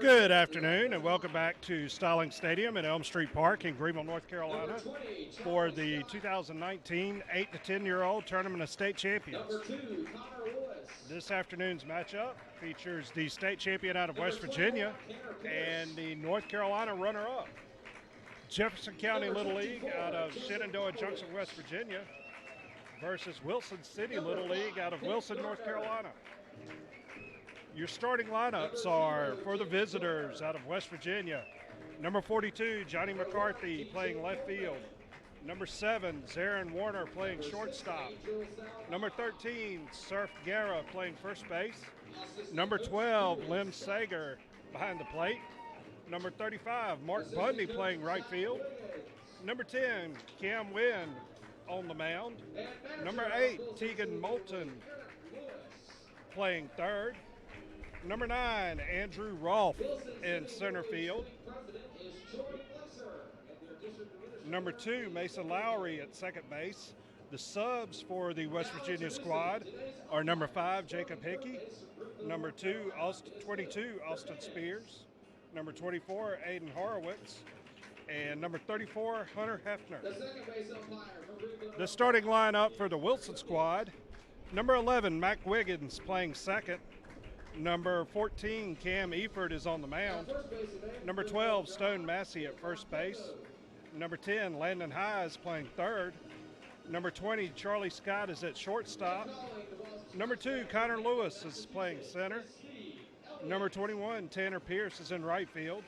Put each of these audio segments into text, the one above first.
Good afternoon and welcome back to Stallings Stadium at Elm Street Park in Greenville, North Carolina for the 2019 8 to 10-year-old Tournament of State Champions. This afternoon's matchup features the state champion out of West Virginia and the North Carolina runner-up, Jefferson County Little League out of Shenandoah Junction, West Virginia versus Wilson City Little League out of Wilson, North Carolina. Your starting lineups are for the visitors out of West Virginia. Number 42, Johnny McCarthy playing left field. Number 7, Zarin Warner playing shortstop. Number 13, Surf Guerra playing first base. Number 12, Lim Sager behind the plate. Number 35, Mark Bundy playing right field. Number 10, Cam Wynn on the mound. Number 8, Tegan Moulton playing third. Number 9, Andrew Rolfe in center field. Number 2, Mason Lowry at second base. The subs for the West Virginia squad are number 5, Jacob Hickey. Number 22, Austin Spears. Number 24, Aiden Horowitz. And number 34, Hunter Hefner. The starting lineup for the Wilson squad: number 11, Mac Wiggins playing second. Number 14, Cam Eford is on the mound. Number 12, Stone Massey at first base. Number 10, Landon High is playing third. Number 20, Charlie Scott is at shortstop. Number 2, Connor Lewis is playing center. Number 21, Tanner Pierce is in right field.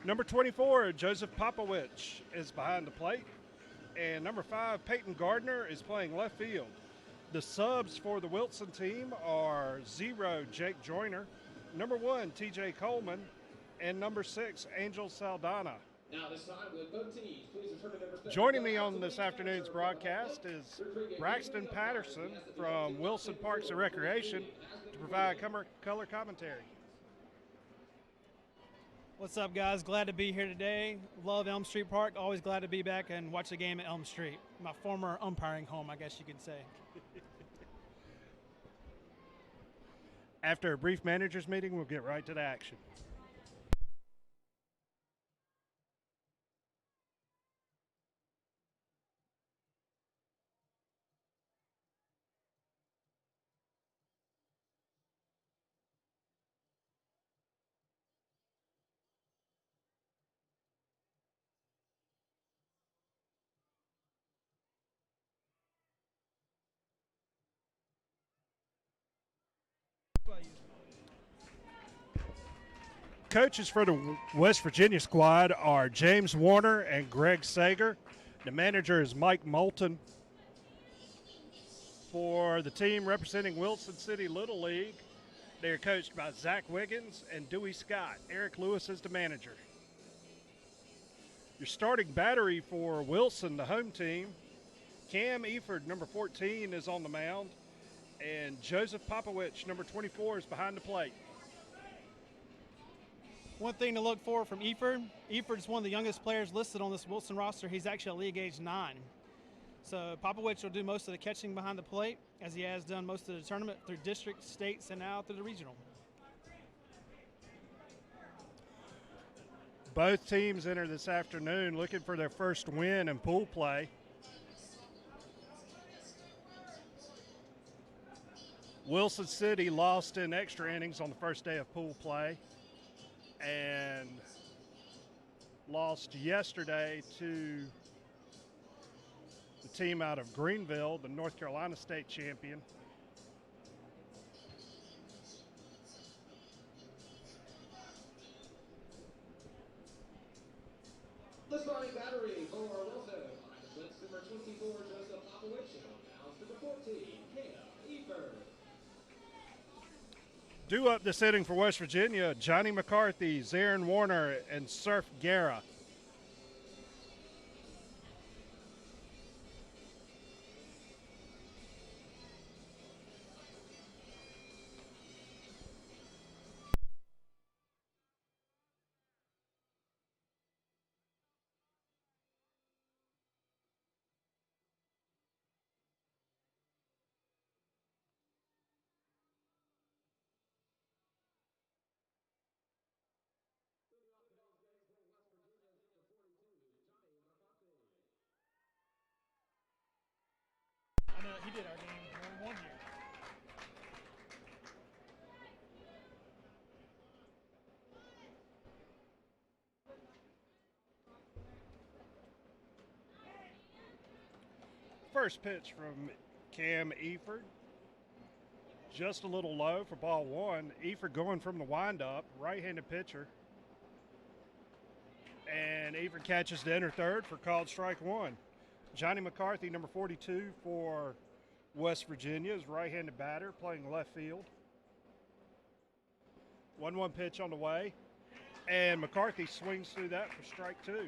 Number 24, Joseph Popowich is behind the plate. And number 5, Peyton Gardner is playing left field. The subs for the Wilson team are 0, Jake Joyner, number 1, TJ Coleman, and number 6, Angel Saldana. Now this time with both teams, please return to their respective. Joining me on this afternoon's broadcast is Braxton Patterson from Wilson Parks and Recreation to provide color commentary. What's up, guys? Glad to be here today. Love Elm Street Park. Always glad to be back and watch the game at Elm Street. My former umpiring home, I guess you could say. After a brief managers meeting, we'll get right to the action. Coaches for the West Virginia squad are James Warner and Greg Sager. The manager is Mike Moulton. For the team representing Wilson City Little League, they are coached by Zach Wiggins and Dewey Scott. Eric Lewis is the manager. Your starting battery for Wilson, the home team: Cam Eford, number 14, is on the mound, and Joseph Popowich, number 24, is behind the plate. One thing to look for from Eford is one of the youngest players listed on this Wilson roster. He's actually a league age 9. So Popowich will do most of the catching behind the plate, as he has done most of the tournament through district, states, and now through the regional. Both teams enter this afternoon looking for their first win in pool play. Wilson City lost in extra innings on the first day of pool play and lost yesterday to the team out of Greenville, the North Carolina state champion. The starting battery for Wilson. Blitz number 24, Joseph Popowich. Now number 14, Cam Eford. Due up this inning for West Virginia, Johnny McCarthy, Zarin Warner, and Surf Guerra. first pitch from Cam Eford. Just a little low for ball one. Eford going from the windup, right-handed pitcher. And Eford catches to enter third for called strike one. Johnny McCarthy, number 42 for West Virginia, is right-handed batter playing left field. 1-1 pitch on the way. And McCarthy swings through that for strike two.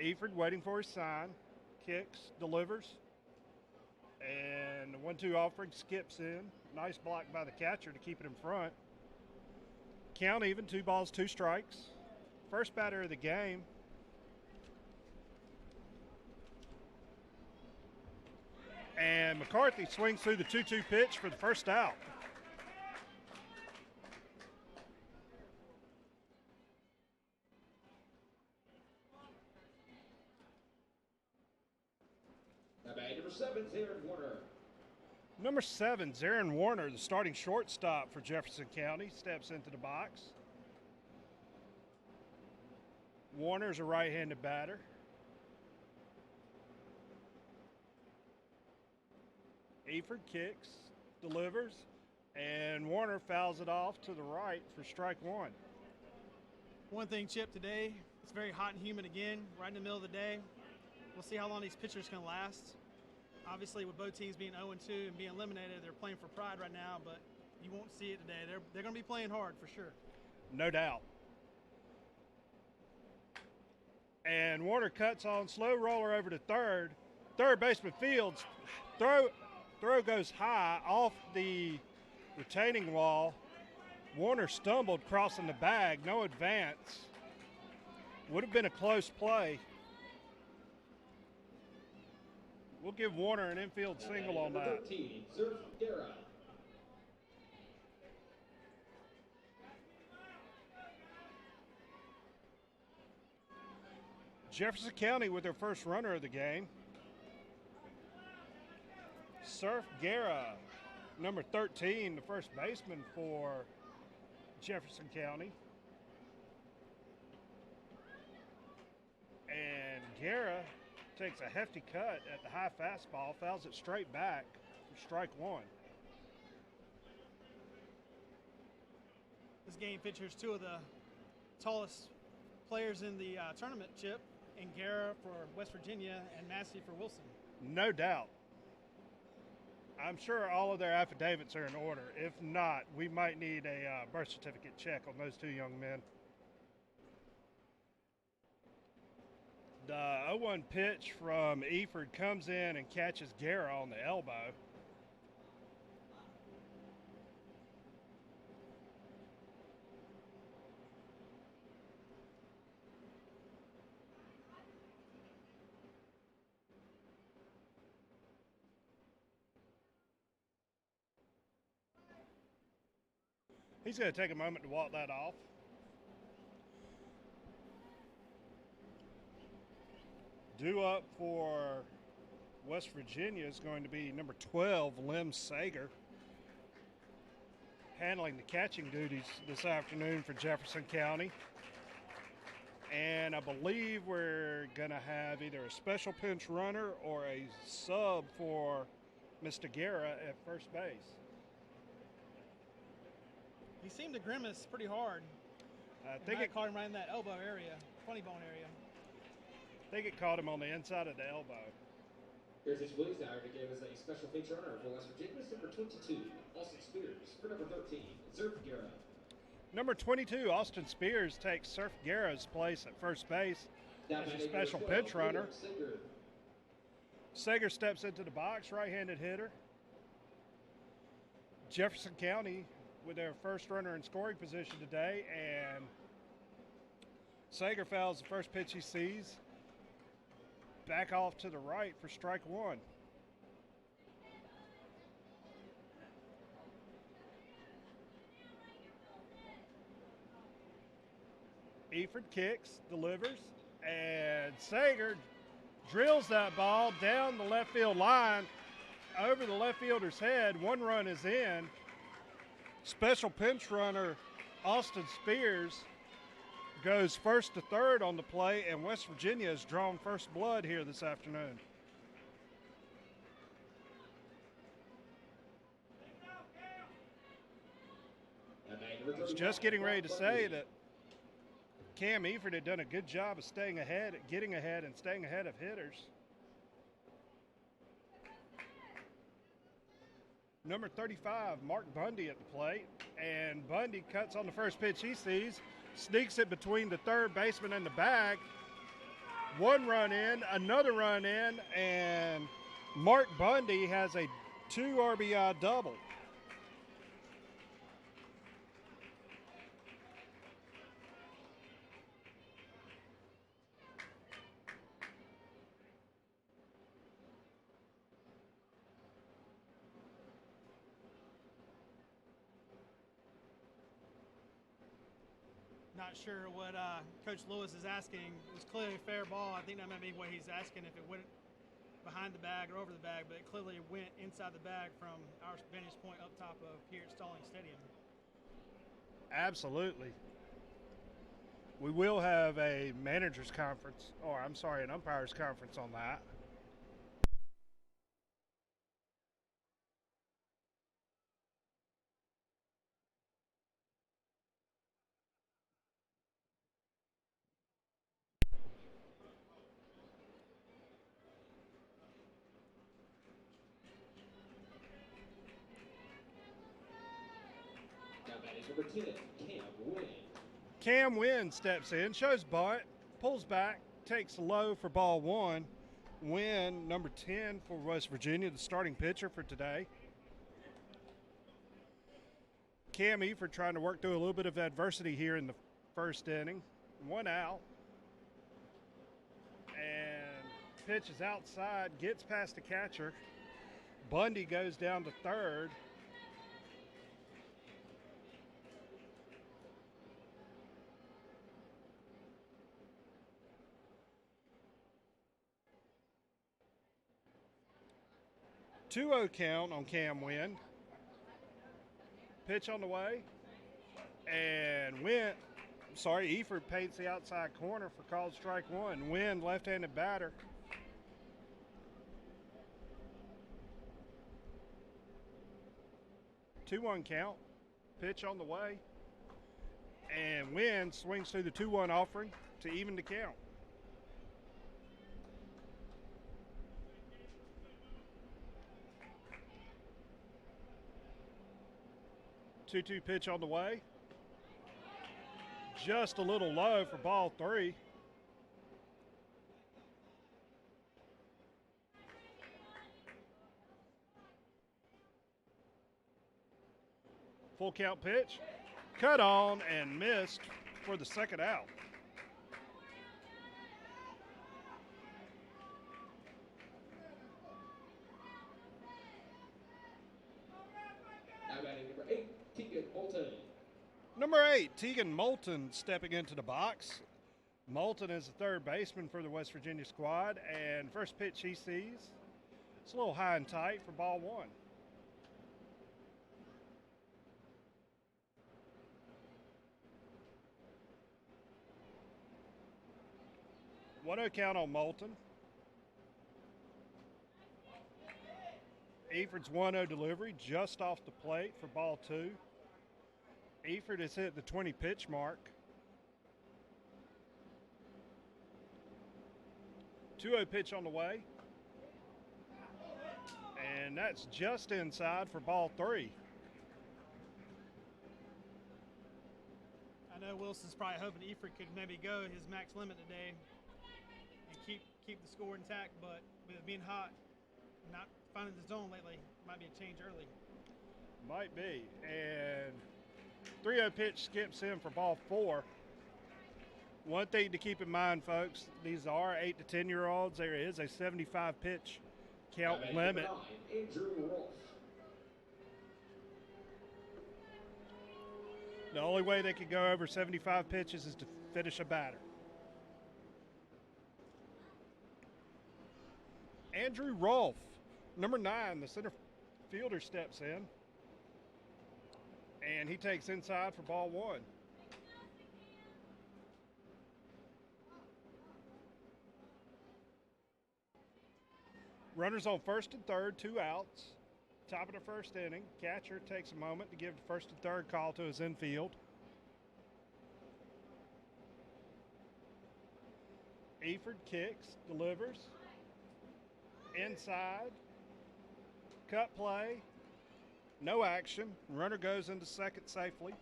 Eford waiting for his sign, kicks, delivers, and the 1-2 offering skips in. Nice block by the catcher to keep it in front. Count even, 2 balls, 2 strikes. First batter of the game. And McCarthy swings through the 2-2 pitch for the first out. Number 7, Zarin Warner. Number 7, Zarin Warner, the starting shortstop for Jefferson County, steps into the box. Warner's a right-handed batter. Eford kicks, delivers, and Warner fouls it off to the right for strike one. One thing, Chip, today, it's very hot and humid again, right in the middle of the day. We'll see how long these pitchers can last. Obviously, with both teams being 0-2 and being eliminated, they're playing for pride right now, but you won't see it today. They're going to be playing hard for sure. No doubt. And Warner cuts on, slow roller over to third. Third baseman Fields, throw goes high off the retaining wall. Warner stumbled crossing the bag, no advance. Would have been a close play. We'll give Warner an infield single on that. 13, Zerf Guerra. Jefferson County with their first runner of the game. Surf Guerra, number 13, the first baseman for Jefferson County. And Guerra takes a hefty cut at the high fastball, fouls it straight back for strike one. This game features 2 of the tallest players in the tournament, Chip, and Guerra for West Virginia and Massey for Wilson. No doubt. I'm sure all of their affidavits are in order. If not, we might need a birth certificate check on those 2 young men. The 0-1 pitch from Eford comes in and catches Guerra on the elbow. He's going to take a moment to walk that off. Due up for West Virginia is going to be number 12, Lem Sager, handling the catching duties this afternoon for Jefferson County. And I believe we're going to have either a special pinch runner or a sub for Mr. Guerra at first base. He seemed to grimace pretty hard. I think it caught him right in that elbow area, funny bone area. I think it caught him on the inside of the elbow. Here's his Williams now to give us a special feature runner for West Virginia, number 22, Austin Spears, for number 13, Zerf Guerra. Number 22, Austin Spears, takes Surf Guerra's place at first base as a special pinch runner. Sager steps into the box, right-handed hitter. Jefferson County with their first runner in scoring position today, and Sager fouls the first pitch he sees. Back off to the right for strike one. Eford kicks, delivers, and Sager drills that ball down the left field line over the left fielder's head. 1 run is in. Special pinch runner Austin Spears goes first to third on the play, and West Virginia has drawn first blood here this afternoon. I was just getting ready to say that Cam Eford had done a good job of staying ahead, getting ahead, and staying ahead of hitters. Number 35, Mark Bundy at the plate, and Bundy cuts on the first pitch he sees, sneaks it between the third baseman and the bag. One run in, another run in, and Mark Bundy has a 2 RBI double. Not sure what Coach Lewis is asking. It was clearly a fair ball. I think that might be what he's asking, if it went behind the bag or over the bag, but it clearly went inside the bag from our vantage point up top of here at Stallings Stadium. Absolutely. We will have a manager's conference, or I'm sorry, an umpire's conference on that. Number 10, Cam Wynn. Cam Wynn steps in, shows bunt, pulls back, takes low for ball one. Wynn, number 10 for West Virginia, the starting pitcher for today. Cam Eford trying to work through a little bit of adversity here in the first inning. 1 out. And pitch is outside, gets past the catcher. Bundy goes down to third. Two-0 count on Cam Wynn. Pitch on the way. And Eford paints the outside corner for called strike one. Wynn, left-handed batter. Two-one count. Pitch on the way. And Wynn swings through the 2-1 offering to even the count. Two-two pitch on the way. Just a little low for ball three. Full count pitch. Cut on and missed for the second out. Now batting number 8, Tegan Moulton. Number 8, Tegan Moulton stepping into the box. Moulton is the third baseman for the West Virginia squad, and first pitch he sees, it's a little high and tight for ball one. One-0 count on Moulton. Eford's 1-0 delivery just off the plate for ball two. Eford has hit the 20 pitch mark. 2-0 pitch on the way. And that's just inside for ball three. I know Wilson's probably hoping Eford could maybe go his max limit today and keep the score intact, but with it being hot, not finding the zone lately, might be a change early. Might be. And 3-0 pitch skips in for ball four. One thing to keep in mind, folks, these are 8 to 10-year-olds. There is a 75 pitch count limit. The only way they could go over 75 pitches is to finish a batter. Andrew Rolfe, number 9, the center fielder, steps in. And he takes inside for ball one. Runners on first and third, 2 outs. Top of the first inning. Catcher takes a moment to give the first and third call to his infield. Eford kicks, delivers. Inside. Cut play. No action. Runner goes into second safely.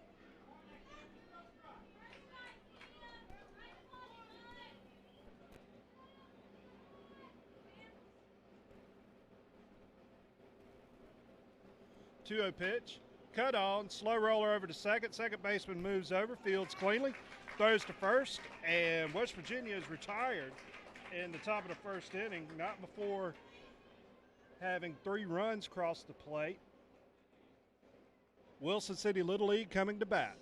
Two-0 pitch. Cut on. Slow roller over to second. Second baseman moves over. Fields cleanly. Throws to first. And West Virginia is retired in the top of the first inning. Not before having 3 runs cross the plate. Wilson City Little League coming to bat.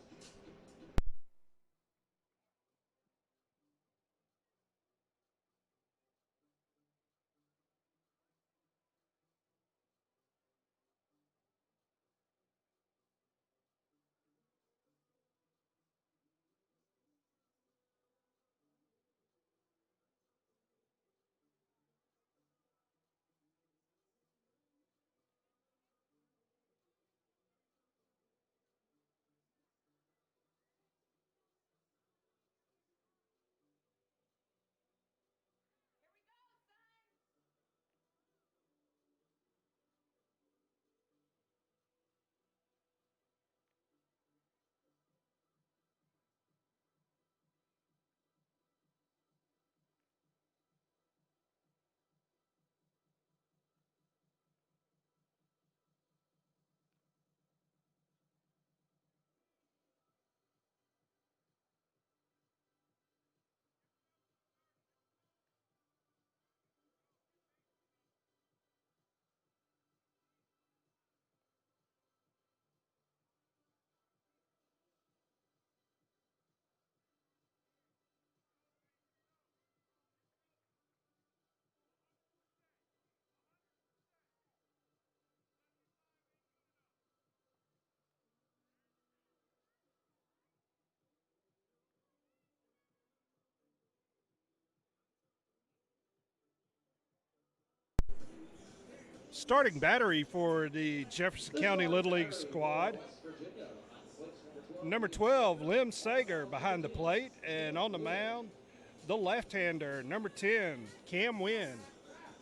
Starting battery for the Jefferson County Little League squad. Number 12, Lim Sager behind the plate, and on the mound, the left-hander, number 10, Cam Wynn.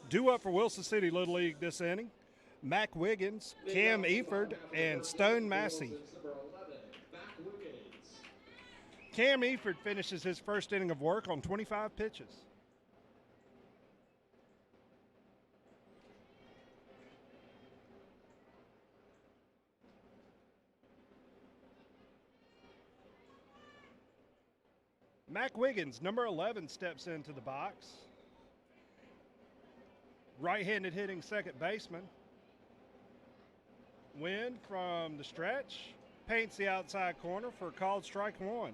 Due up for Wilson City Little League this inning, Mac Wiggins, Cam Eford, and Stone Massey. Cam Eford finishes his first inning of work on 25 pitches. Mac Wiggins, number 11, steps into the box. Right-handed hitting second baseman. Wynn from the stretch paints the outside corner for a called strike one.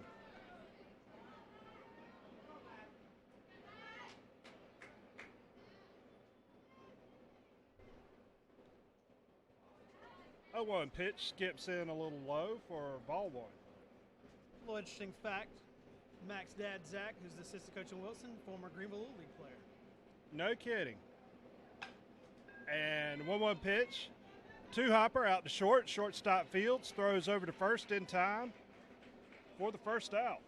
A 1 pitch skips in a little low for ball one. A little interesting fact. Mac's dad, Zach, who's the assistant coach in Wilson, former Greenville Little League player. No kidding. And 1-1 pitch. Two-hopper out to short. Shortstop Fields throws over to first in time for the first out.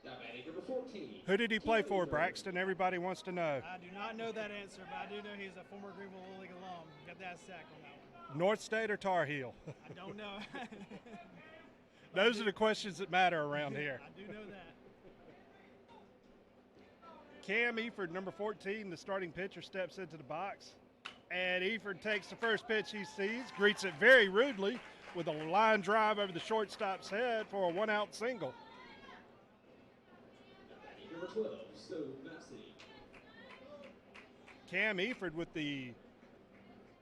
Number 14. Who did he play for, Braxton? Everybody wants to know. I do not know that answer, but I do know he's a former Greenville Little League alum. Got that sack on that one. North State or Tar Heel? I don't know. Those are the questions that matter around here. I do know that. Cam Eford, number 14, the starting pitcher, steps into the box. And Eford takes the first pitch he sees, greets it very rudely with a line drive over the shortstop's head for a 1-out single. Number 12, Stone Massey. Cam Eford with the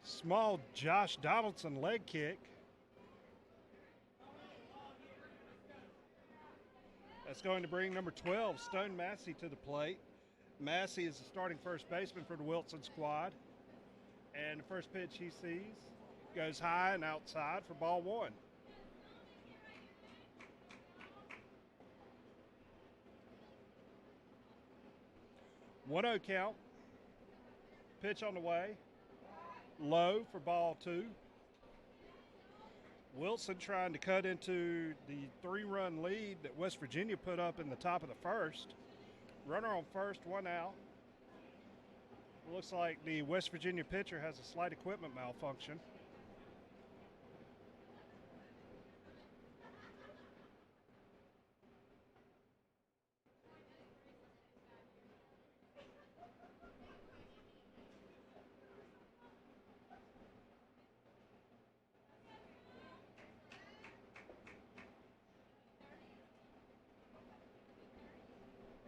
small Josh Donaldson leg kick. That's going to bring number 12, Stone Massey, to the plate. Massey is the starting first baseman for the Wilson squad. And the first pitch he sees goes high and outside for ball 1. One 0 count. Pitch on the way. Low for ball 2. Wilson trying to cut into the 3-run lead that West Virginia put up in the top of the first. Runner on first, 1 out. Looks like the West Virginia pitcher has a slight equipment malfunction.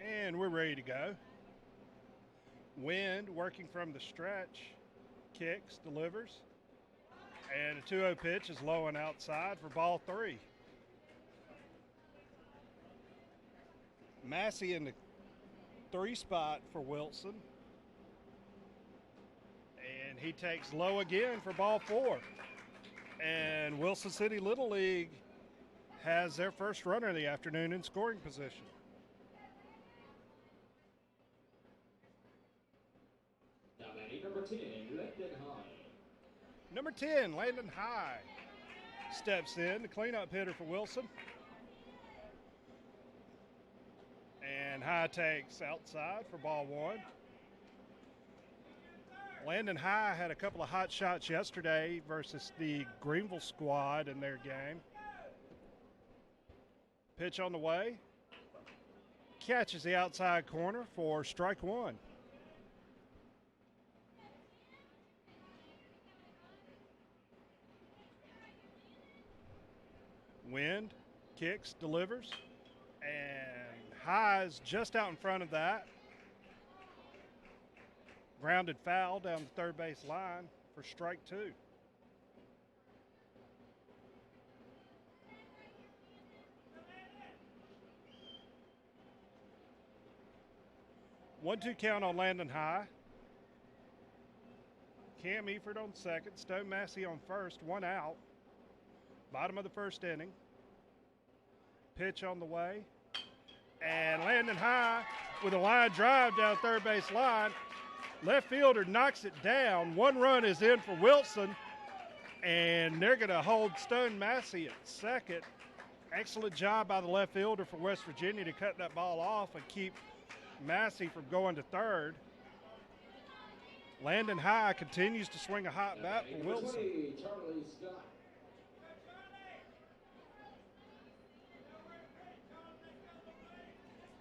And we're ready to go. Wind working from the stretch, kicks, delivers. And a 2-0 pitch is low and outside for ball 3. Massey in the 3 spot for Wilson. And he takes low again for ball 4. And Wilson City Little League has their first runner of the afternoon in scoring position. Number 10, Landon High. Number 10, Landon High, steps in, the cleanup hitter for Wilson. And High takes outside for ball 1. Landon High had a couple of hot shots yesterday versus the Greenville squad in their game. Pitch on the way. Catches the outside corner for strike 1. Wind, kicks, delivers, and High is just out in front of that. Grounded foul down the third base line for strike 2. One-two count on Landon High. Cam Eford on second, Stone Massey on first, 1 out. Bottom of the first inning. Pitch on the way. And Landon High with a line drive down third base line. Left fielder knocks it down. 1 run is in for Wilson. And they're going to hold Stone Massey at second. Excellent job by the left fielder for West Virginia to cut that ball off and keep Massey from going to third. Landon High continues to swing a hot bat for Wilson. 20, Charlie Scott.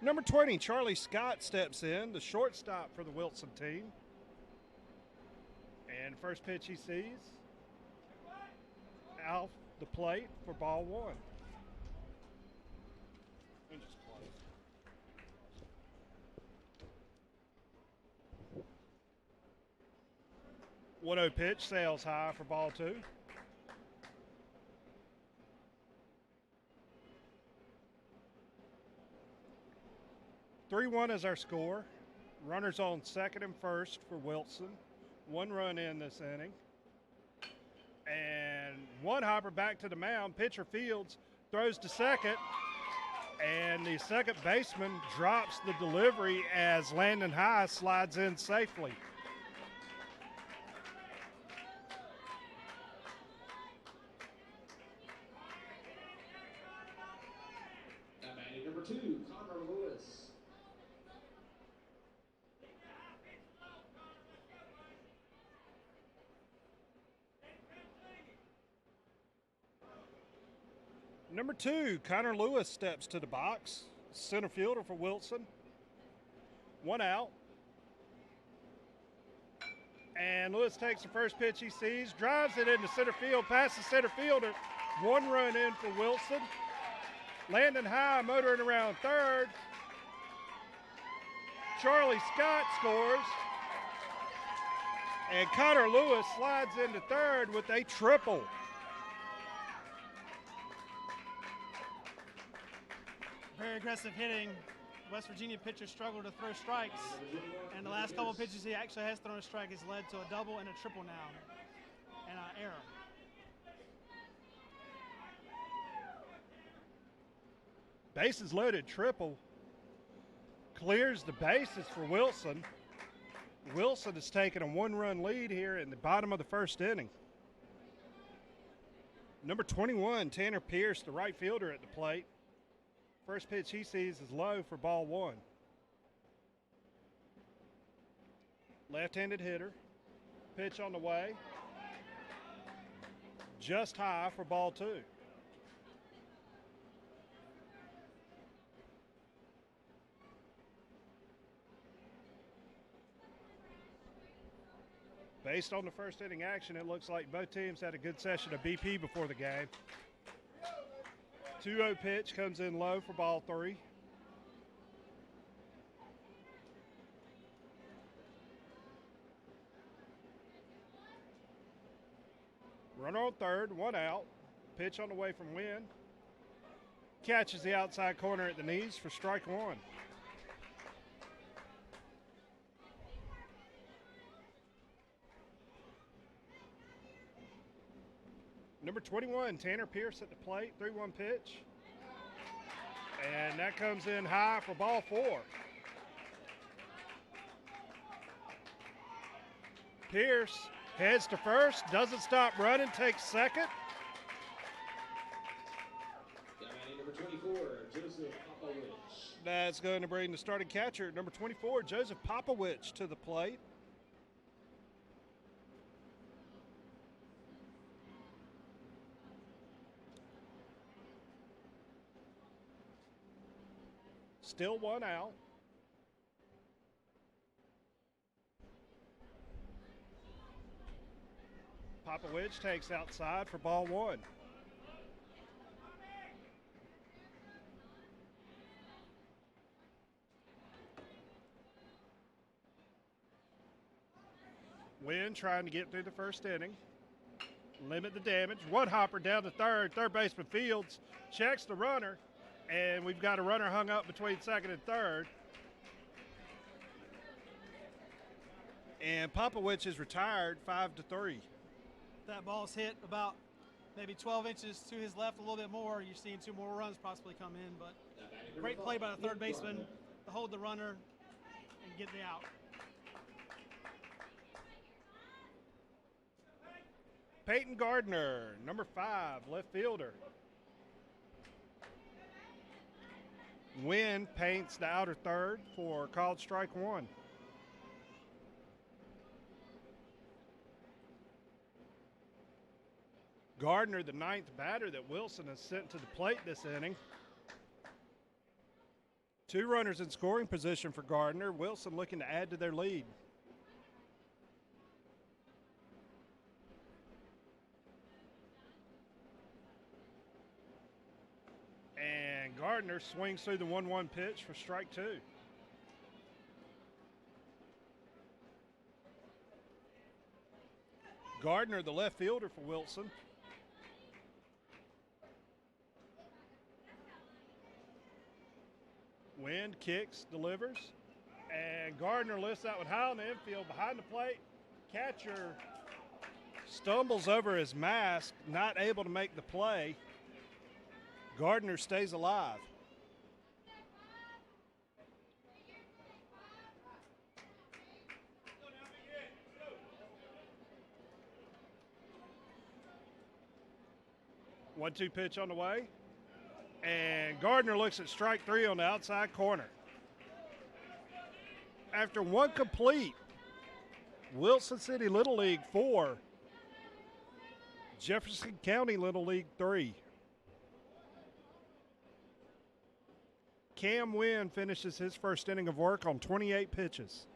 Number 20, Charlie Scott steps in, the shortstop for the Wilson team. And first pitch he sees, off the plate for ball 1. One 1-0 pitch, sails high for ball 2. Three-one is our score. Runners on second and first for Wilson. 1 run in this inning. And one hopper back to the mound. Pitcher fields, throws to second. And the second baseman drops the delivery as Landon High slides in safely. Number 2, Connor Lewis. Number 2, Connor Lewis steps to the box. Center fielder for Wilson. 1 out. And Lewis takes the first pitch he sees, drives it into center field, past the center fielder. 1 run in for Wilson. Landon High motoring around third. Charlie Scott scores. And Connor Lewis slides into third with a triple. Very aggressive hitting West Virginia pitcher struggled to throw strikes, and the last couple of pitches he actually has thrown a strike has led to a double and a triple now, and an error. Bases loaded, triple. Clears the bases for Wilson. Wilson has taken a 1-run lead here in the bottom of the first inning. Number 21, Tanner Pierce, the right fielder at the plate. First pitch he sees is low for ball 1. Left-handed hitter. Pitch on the way. Just high for ball 2. Based on the first inning action, it looks like both teams had a good session of BP before the game. 2-0 pitch comes in low for ball 3. Runner on third, 1 out. Pitch on the way from Wynn. Catches the outside corner at the knees for strike 1. Number 21, Tanner Pierce at the plate, 3-1 pitch. And that comes in high for ball 4. Pierce heads to first, doesn't stop running, takes second. Number 24, Joseph Popowich. That's going to bring the starting catcher, number 24, Joseph Popowich, to the plate. Still 1 out. Popowich takes outside for ball 1. Wynn trying to get through the first inning. Limit the damage. One hopper down to third. Third baseman Fields checks the runner. And we've got a runner hung up between second and third. And Popowich is retired 5-3. That ball's hit about maybe 12 inches to his left, a little bit more. You're seeing 2 more runs possibly come in, but great play by the third baseman to hold the runner and get the out. Peyton Gardner, number 5, left fielder. Wynn paints the outer third for called strike 1. Gardner, the 9th batter that Wilson has sent to the plate this inning. 2 runners in scoring position for Gardner. Wilson looking to add to their lead. And Gardner swings through the 1-1 pitch for strike 2. Gardner, the left fielder for Wilson. Wind kicks, delivers, and Gardner lifts that one high on the infield behind the plate. Catcher stumbles over his mask, not able to make the play. Gardner stays alive. One-two pitch on the way. And Gardner looks at strike 3 on the outside corner. After one complete, Wilson City Little League 4, Jefferson County Little League 3. Cam Wynn finishes his first inning of work on 28 pitches.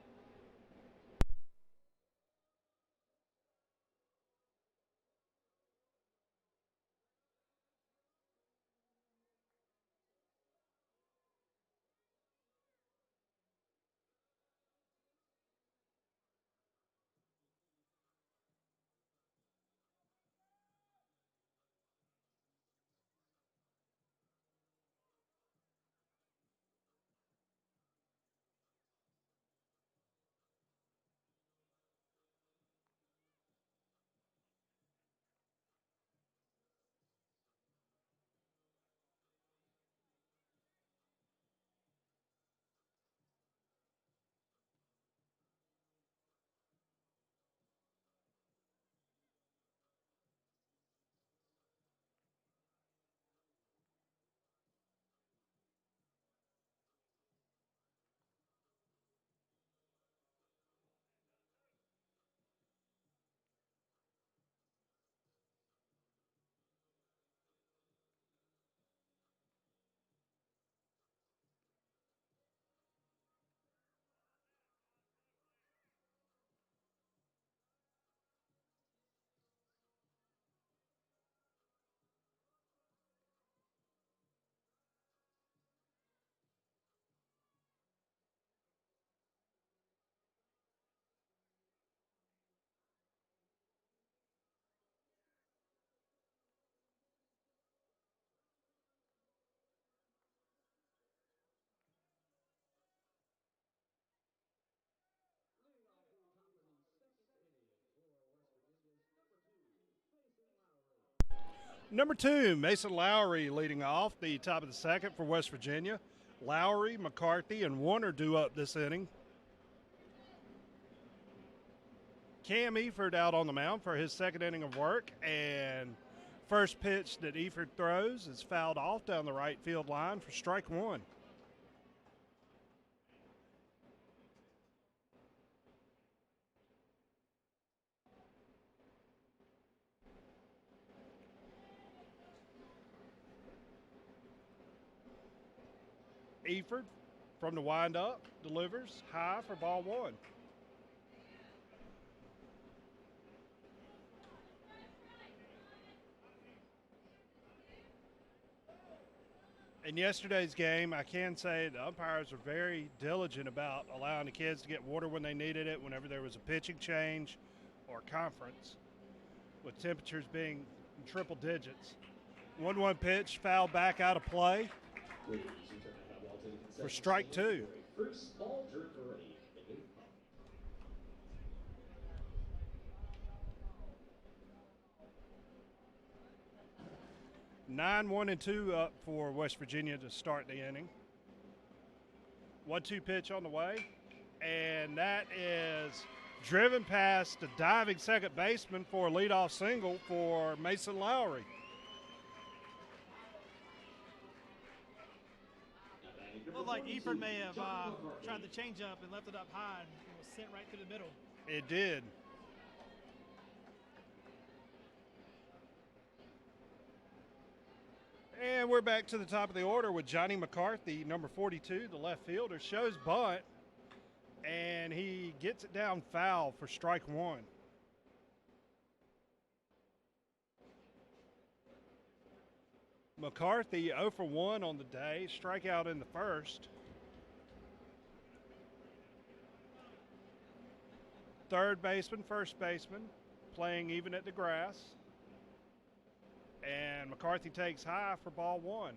Number 2, Mason Lowry leading off the top of the second for West Virginia. Lowry, McCarthy, and Warner due up this inning. Cam Eford out on the mound for his second inning of work, and first pitch that Eford throws is fouled off down the right field line for strike 1. Eford from the windup delivers high for ball 1. In yesterday's game, I can say the umpires were very diligent about allowing the kids to get water when they needed it, whenever there was a pitching change or conference, with temperatures being in triple digits. 1-1 pitch, foul back out of play for strike 2. First ball jerk ready. 9-1-2 up for West Virginia to start the inning. 1-2 pitch on the way, and that is driven past the diving second baseman for a leadoff single for Mason Lowry. Looked like Eford may have tried the changeup and left it up high and it was sent right through the middle. It did. And we're back to the top of the order with Johnny McCarthy, number 42, the left fielder, shows bunt, and he gets it down foul for strike 1. McCarthy 0 for 1 on the day, strikeout in the first. Third baseman, first baseman, playing even at the grass. And McCarthy takes high for ball 1.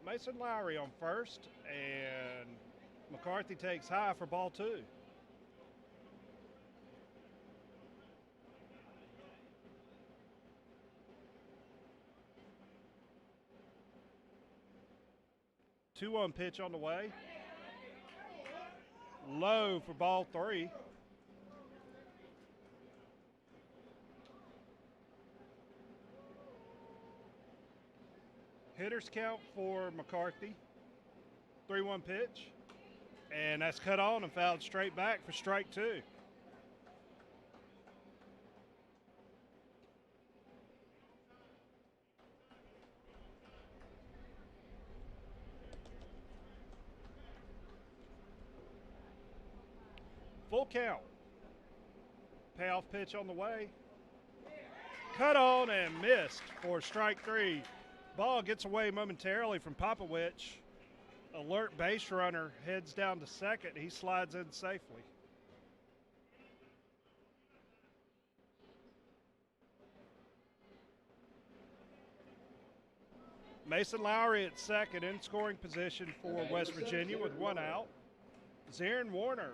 Mason Lowry on first, and McCarthy takes high for ball 2. Two-one pitch on the way. Low for ball 3. Hitters count for McCarthy. 3-1 pitch. And that's cut on and fouled straight back for strike 2. Full count. Payoff pitch on the way. Cut on and missed for strike 3. Ball gets away momentarily from Popowich. Alert base runner heads down to second. He slides in safely. Mason Lowry at second in scoring position for West Virginia with 1 out. Zarin Warner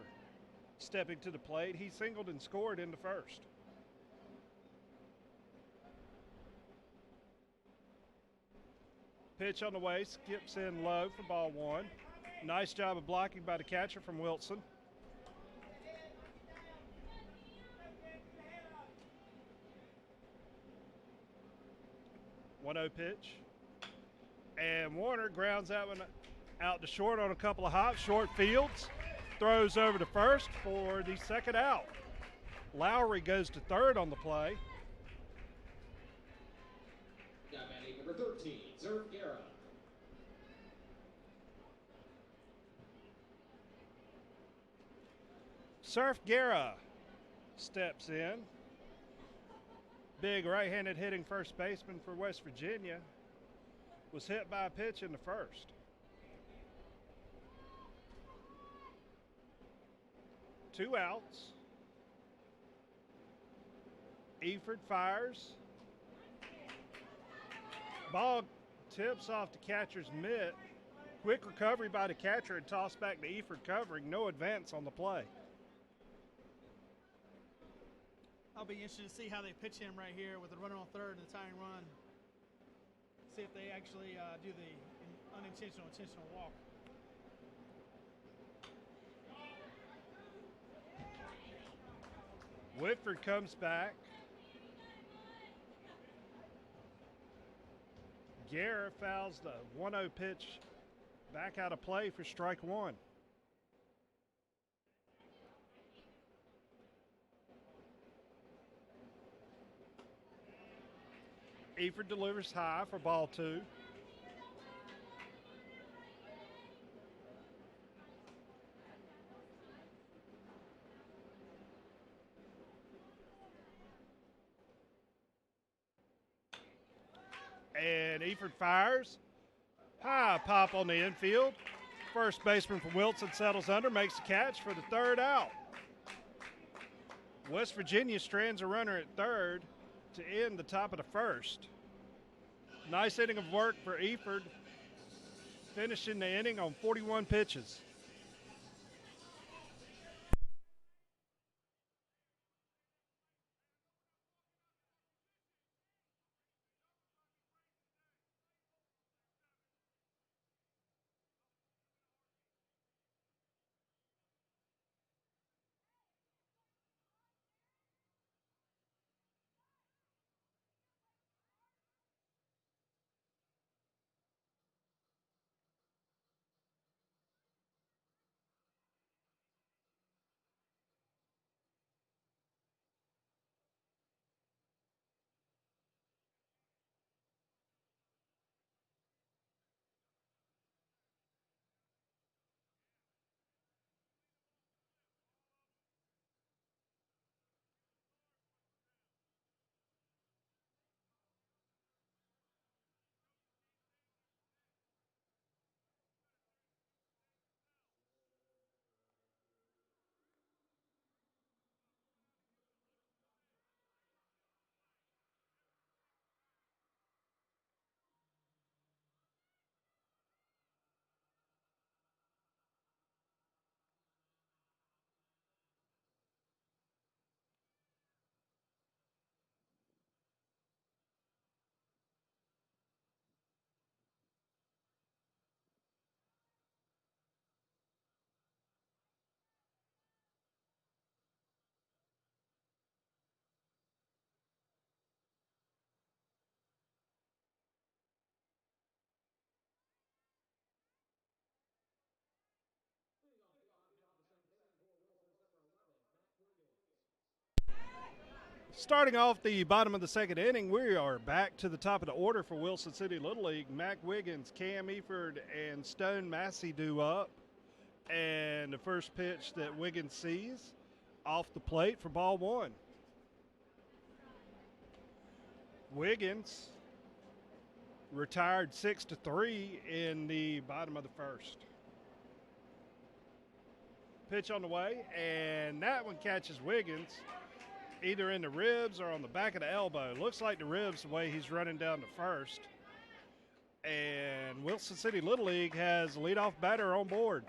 stepping to the plate. He singled and scored in the first. Pitch on the way, skips in low for ball 1. Nice job of blocking by the catcher from Wilson. One-0 pitch. And Warner grounds that one out to short on a couple of hot short fields. Throws over to first for the second out. Lowry goes to third on the play. Now batting number 13, Zerf Guerra. Surf Guerra steps in. Big right-handed hitting first baseman for West Virginia. Was hit by a pitch in the first. Two outs. Eford fires. Ball tips off the catcher's mitt Quick recovery by the catcher and toss back to Eford covering. No advance on the play. I'll be interested to see how they pitch him right here with the runner on third and the tying run. See if they actually do the unintentional, intentional walk. Whitford comes back. Guerra fouls the 1-0 pitch back out of play for strike one. Eford delivers high for ball two. And Eford fires. High pop on the infield. First baseman from Wilson settles under, makes the catch for the third out. West Virginia strands a runner at third to end the top of the first. Nice inning of work for Eford, finishing the inning on 41 pitches. Starting off the bottom of the second inning, we are back to the top of the order for Wilson City Little League. Mac Wiggins, Cam Eford, and Stone Massey due up. And the first pitch that Wiggins sees off the plate for ball one. Wiggins retired 6-3 in the bottom of the first. Pitch on the way, and that one catches Wiggins either in the ribs or on the back of the elbow. Looks like the ribs the way he's running down to first. And Wilson City Little League has a leadoff batter on board.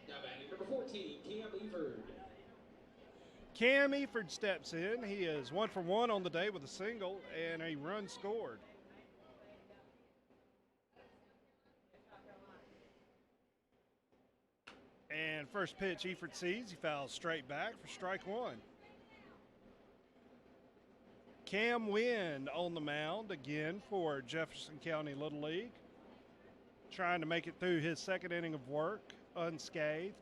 Now batting number 14, Cam Eford. Cam Eford steps in. He is 1 for 1 on the day with a single and a run scored. And first pitch Eford sees, he fouls straight back for strike one. Cam Wynn on the mound again for Jefferson County Little League, trying to make it through his second inning of work unscathed.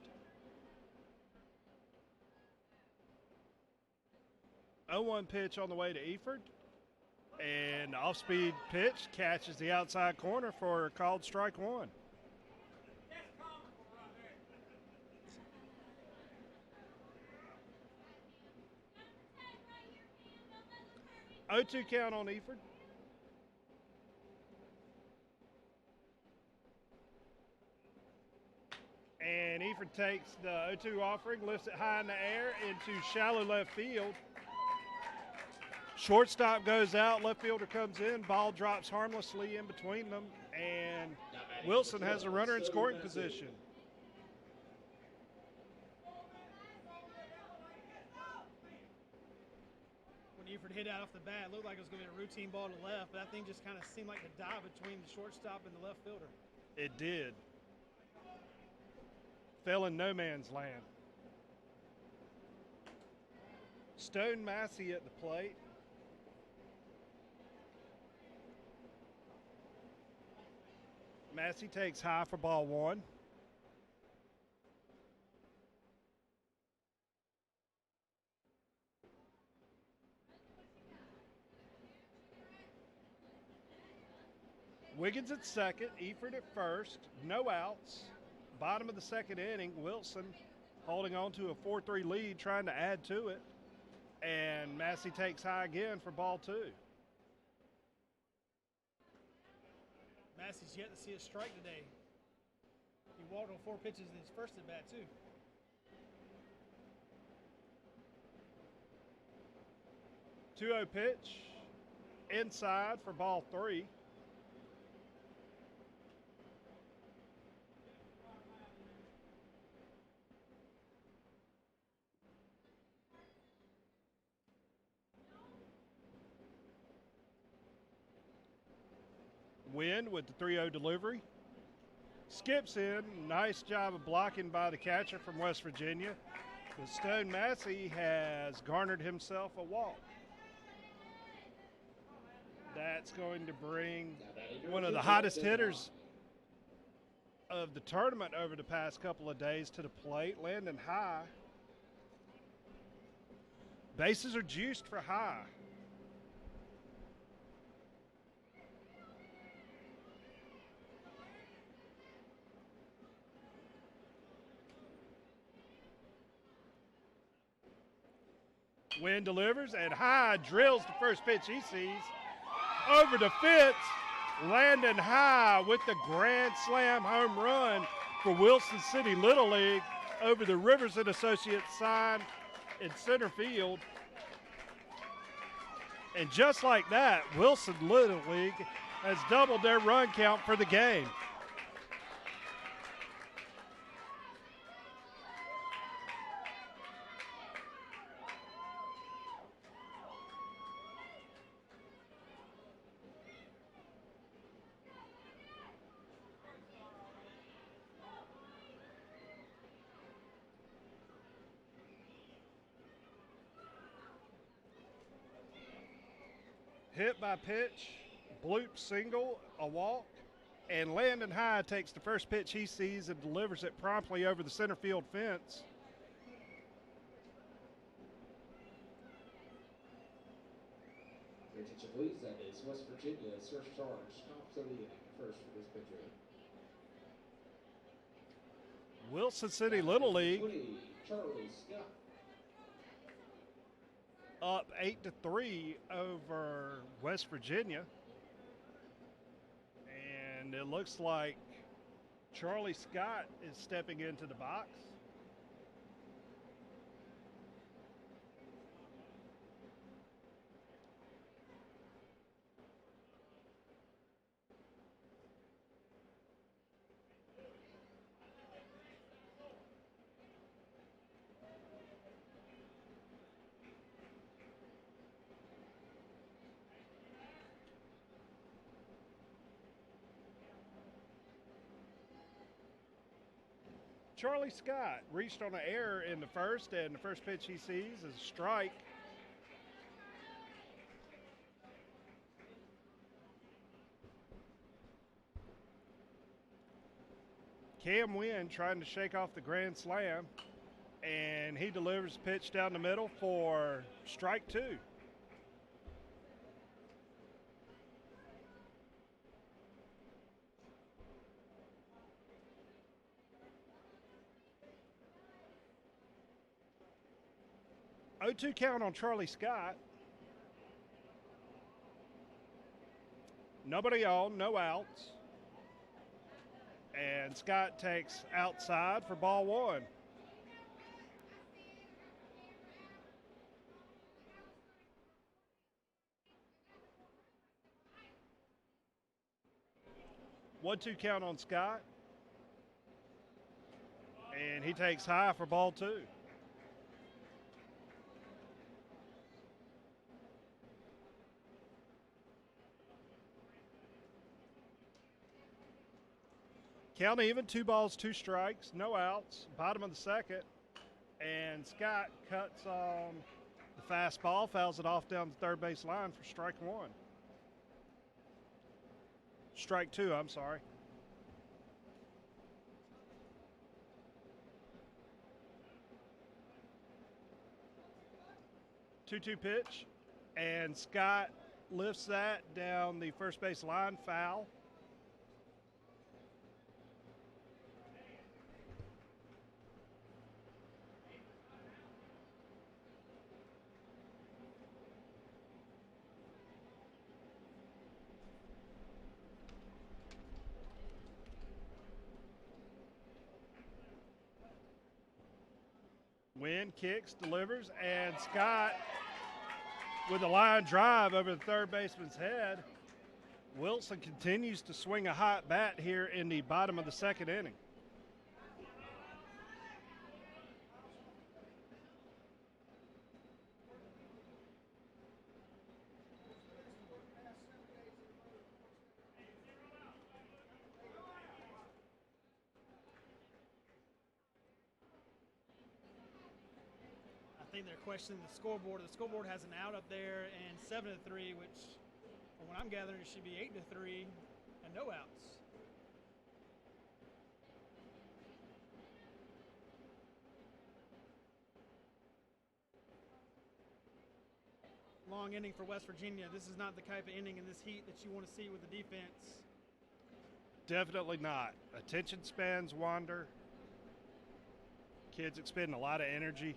0-1 pitch on the way to Eford, and off-speed pitch catches the outside corner for a called strike one. 0-2 count on Eford. And Eford takes the 0-2 offering, lifts it high in the air into shallow left field. Shortstop goes out, left fielder comes in, ball drops harmlessly in between them, and Wilson has a runner in scoring position. When Eford hit out off the bat, it looked like it was going to be a routine ball to left, but that thing just kind of seemed like a dive between the shortstop and the left fielder. It did. Fell in no man's land. Stone Massey at the plate. Massey takes high for ball one. Wiggins at second, Eford at first, no outs. Bottom of the second inning, Wilson holding on to a 4-3 lead, trying to add to it. And Massey takes high again for ball two. Massey's yet to see a strike today. He walked on 4 pitches in his first at bat, too. Two-0 pitch, inside for ball three. Wynn with the 3-0 delivery. Skips in. Nice job of blocking by the catcher from West Virginia. But Stone Massey has garnered himself a walk. That's going to bring one of the hottest hitters of the tournament over the past couple of days to the plate, Landon High. Bases are juiced for High. Wynn delivers, and High drills the first pitch he sees. Over the fence, Landon High with the grand slam home run for Wilson City Little League over the Rivers and Associates sign in center field. And just like that, Wilson Little League has doubled their run count for the game. Hit by pitch, bloop single, a walk, and Landon High takes the first pitch he sees and delivers it promptly over the center field fence. Your attention, please. That is West Virginia's first charge. Tops of the inning, first for this pitcher. Wilson City Little League 20, Charlie Scott. up 8-3 over West Virginia. And it looks like Charlie Scott is stepping into the box. Charlie Scott reached on an error in the first, and the first pitch he sees is a strike. Cam Wynn trying to shake off the grand slam, and he delivers a pitch down the middle for strike two. Oh, 2 count on Charlie Scott. Nobody on, no outs. And Scott takes outside for ball one. 1-2 count on Scott. And he takes high for ball 2. Count even, 2 balls, 2 strikes, no outs, bottom of the second. And Scott cuts on the fastball, fouls it off down the third base line for strike 1. Strike 2, I'm sorry. 2-2 pitch, and Scott lifts that down the first base line, foul. Wynn kicks, delivers, and Scott with a line drive over the third baseman's head. Wilson continues to swing a hot bat here in the bottom of the second inning. I think they're questioning the scoreboard. The scoreboard has an out up there and 7-3, which, from what I'm gathering, it should be 8-3 and no outs. Long inning for West Virginia. This is not the type of inning in this heat that you want to see with the defense. Definitely not. Attention spans wander. Kids expending a lot of energy.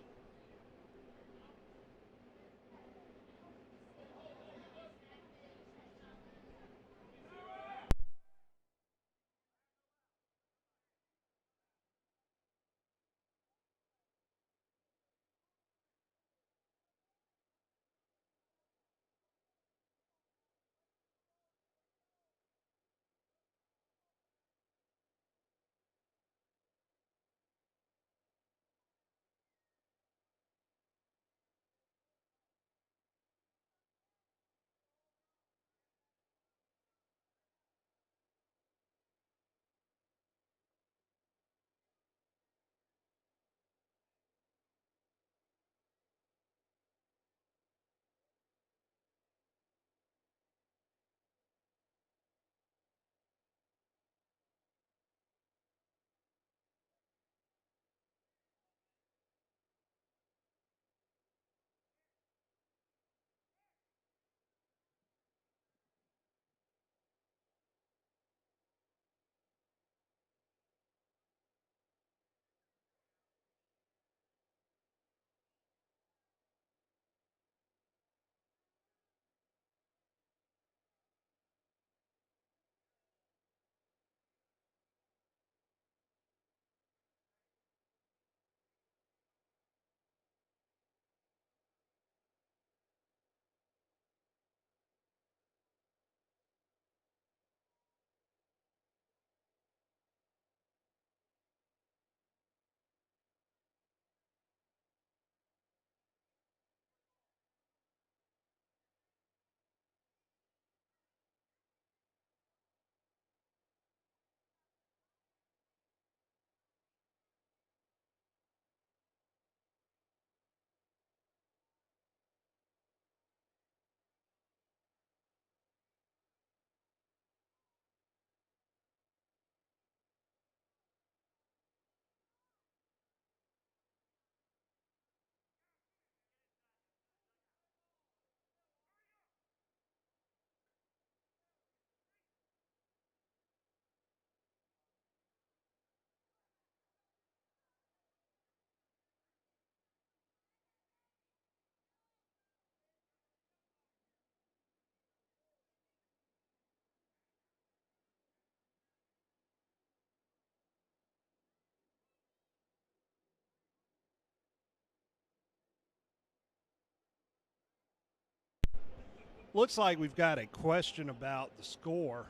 Looks like we've got a question about the score.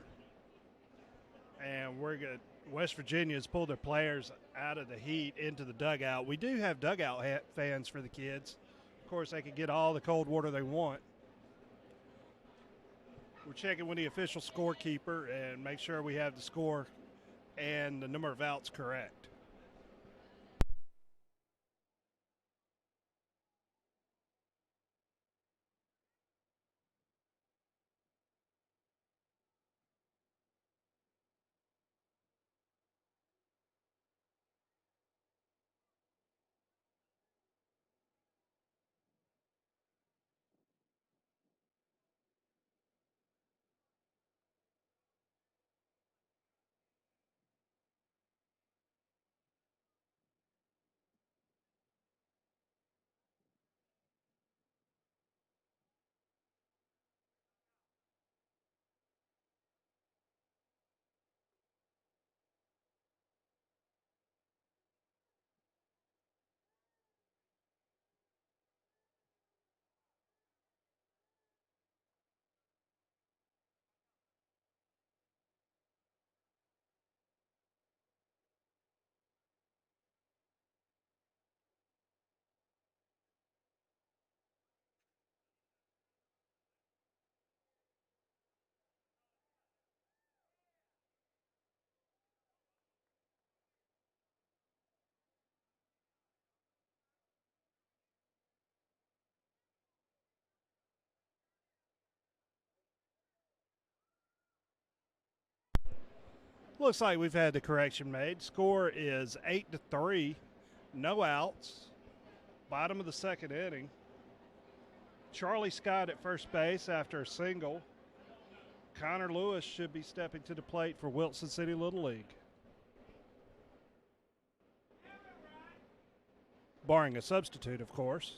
and West Virginia's pulled their players out of the heat into the dugout. We do have dugout fans for the kids. Of course, they can get all the cold water they want. We're checking with the official scorekeeper and make sure we have the score and the number of outs correct. Looks like we've had the correction made. Score is 8-3, no outs. Bottom of the second inning. Charlie Scott at first base after a single. Connor Lewis should be stepping to the plate for Wilson City Little League. Barring a substitute, of course.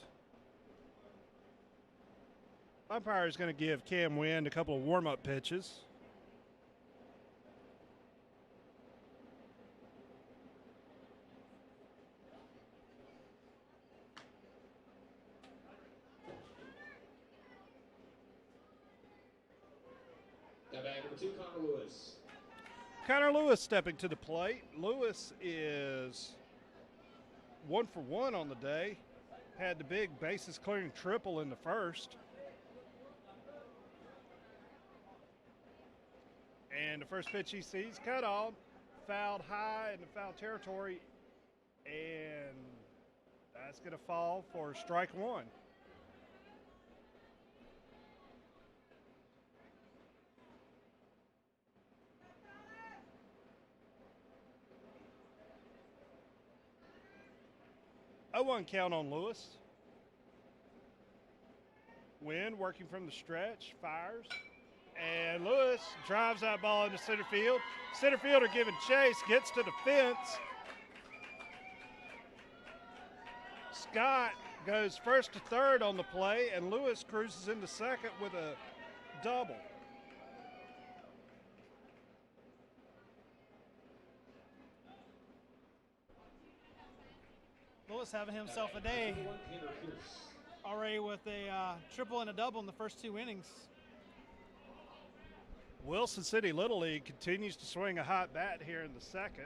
Umpire is going to give Cam Wynn a couple of warm-up pitches. Now back number 2, Connor Lewis. Connor Lewis stepping to the plate. Lewis is 1 for 1 on the day. Had the big bases clearing triple in the first. And the first pitch he sees, cut off, fouled high in the foul territory, and that's going to fall for strike one. A 1 count on Lewis. Wynn working from the stretch, fires. And Lewis drives that ball into center field. Center fielder giving chase, gets to the fence. Scott goes first to third on the play, and Lewis cruises into second with a double. Lewis having himself a day already with a triple and a double in the first 2 innings. Wilson City Little League continues to swing a hot bat here in the second.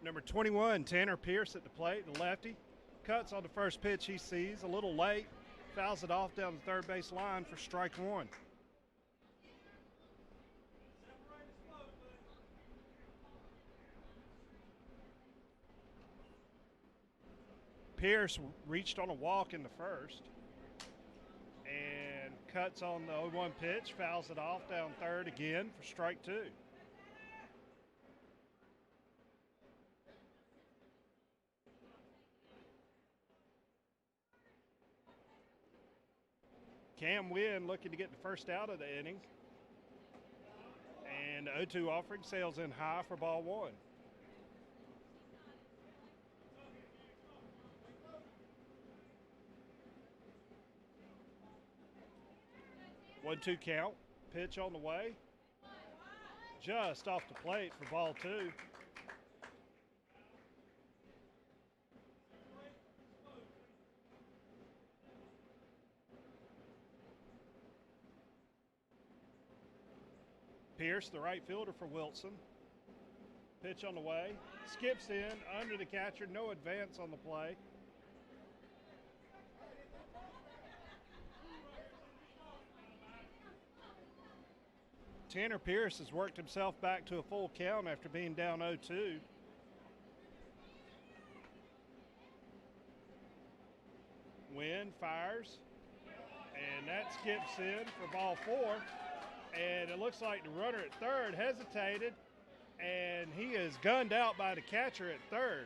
Number 21, Tanner Pierce at the plate, the lefty. Cuts on the first pitch he sees, a little late. Fouls it off down the third base line for strike one. Pierce reached on a walk in the first and cuts on the 0-1 pitch, fouls it off down third again for strike two. Cam Wynn looking to get the first out of the inning. And the 0-2 offering sails in high for ball one. One-two count, pitch on the way. Just off the plate for ball two. Pierce, the right fielder for Wilson. Pitch on the way. Skips in under the catcher. No advance on the play. Tanner Pierce has worked himself back to a full count after being down 0-2. Wynn fires, and that skips in for ball 4. And it looks like the runner at third hesitated, and he is gunned out by the catcher at third.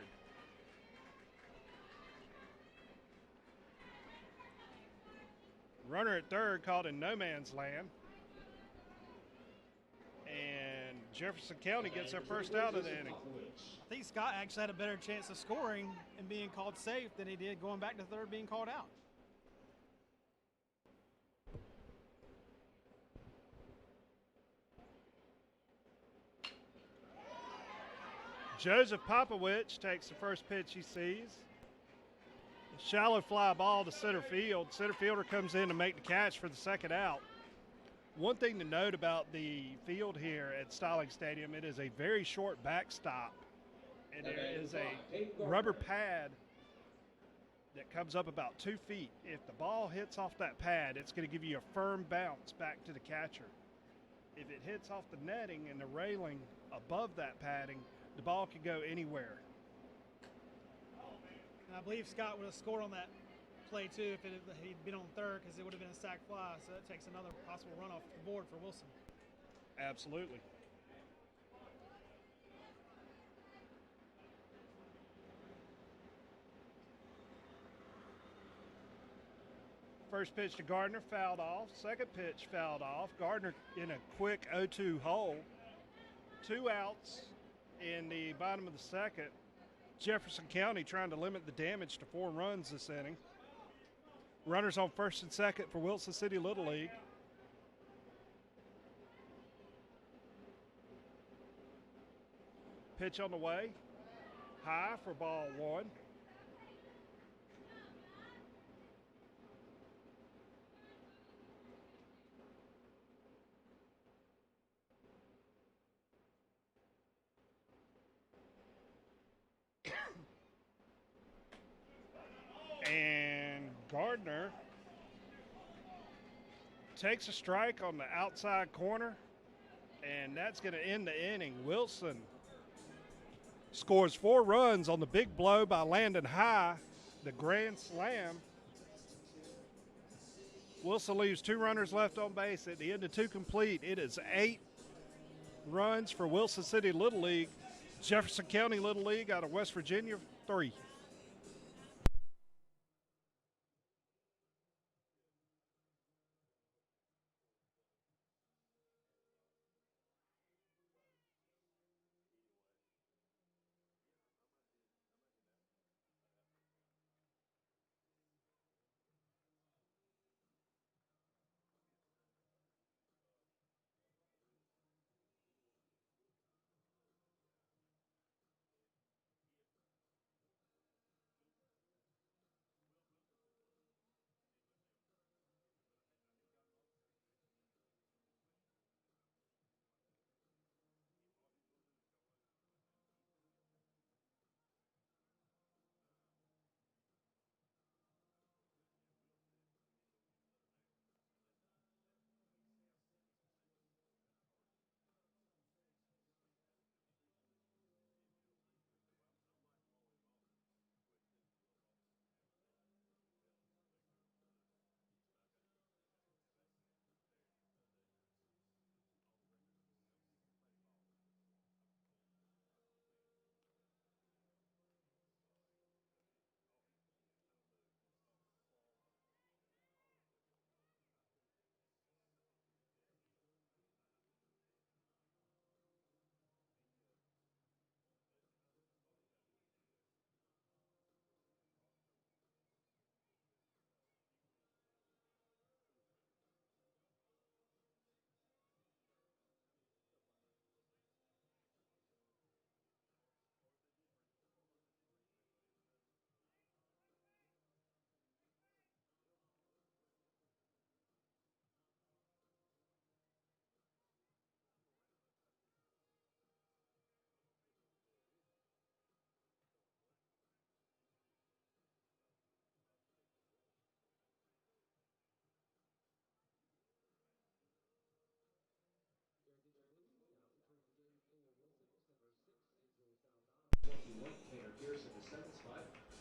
Runner at third caught in no man's land. And Jefferson County gets their first out of the inning. I think Scott actually had a better chance of scoring and being called safe than he did going back to third being called out. Joseph Popowich takes the first pitch he sees. A shallow fly ball to center field. Center fielder comes in to make the catch for the second out. One thing to note about the field here at Starling Stadium, it is a very short backstop. And there is a rubber pad that comes up about 2 feet. If the ball hits off that pad, it's going to give you a firm bounce back to the catcher. If it hits off the netting and the railing above that padding, the ball could go anywhere. And I believe Scott would have scored on that play too if he'd been on third, because it would have been a sac fly. So that takes another possible run off the board for Wilson. Absolutely. First pitch to Gardner, fouled off. Second pitch, fouled off. Gardner in a quick 0-2 hole. 2 outs in the bottom of the second. Jefferson County trying to limit the damage to 4 runs this inning. Runners on first and second for Wilson City Little League. Pitch on the way. High for ball 1. And Gardner takes a strike on the outside corner, and that's going to end the inning. Wilson scores 4 runs on the big blow by Landon High, the grand slam. Wilson leaves 2 runners left on base at the end of 2 complete. It is 8 runs for Wilson City Little League. Jefferson County Little League out of West Virginia, 3.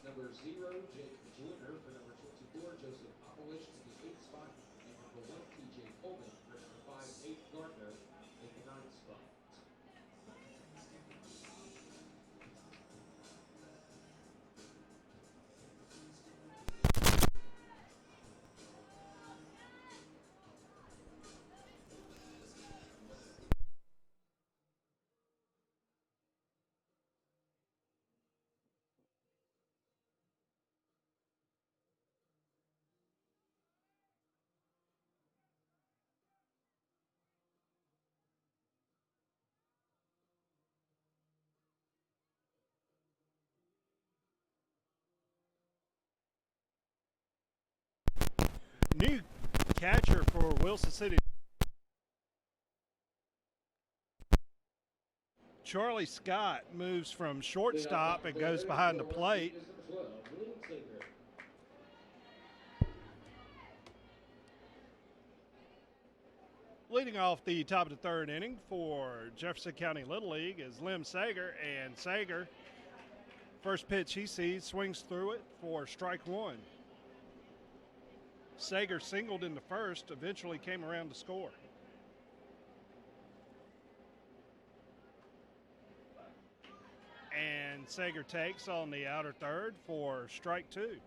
Number 0, Jake Joyner for number 24, Joseph Popovich in the 8th spot. And number 1, TJ Coleman for number 5, Nate Gardner in the 9th spot. New catcher for Wilson City. Charlie Scott moves from shortstop and goes behind the plate. Leading off the top of the third inning for Jefferson County Little League is Lim Sager, and Sager, first pitch he sees, swings through it for strike one. Sager singled in the first, eventually came around to score. And Sager takes on the outer third for strike two.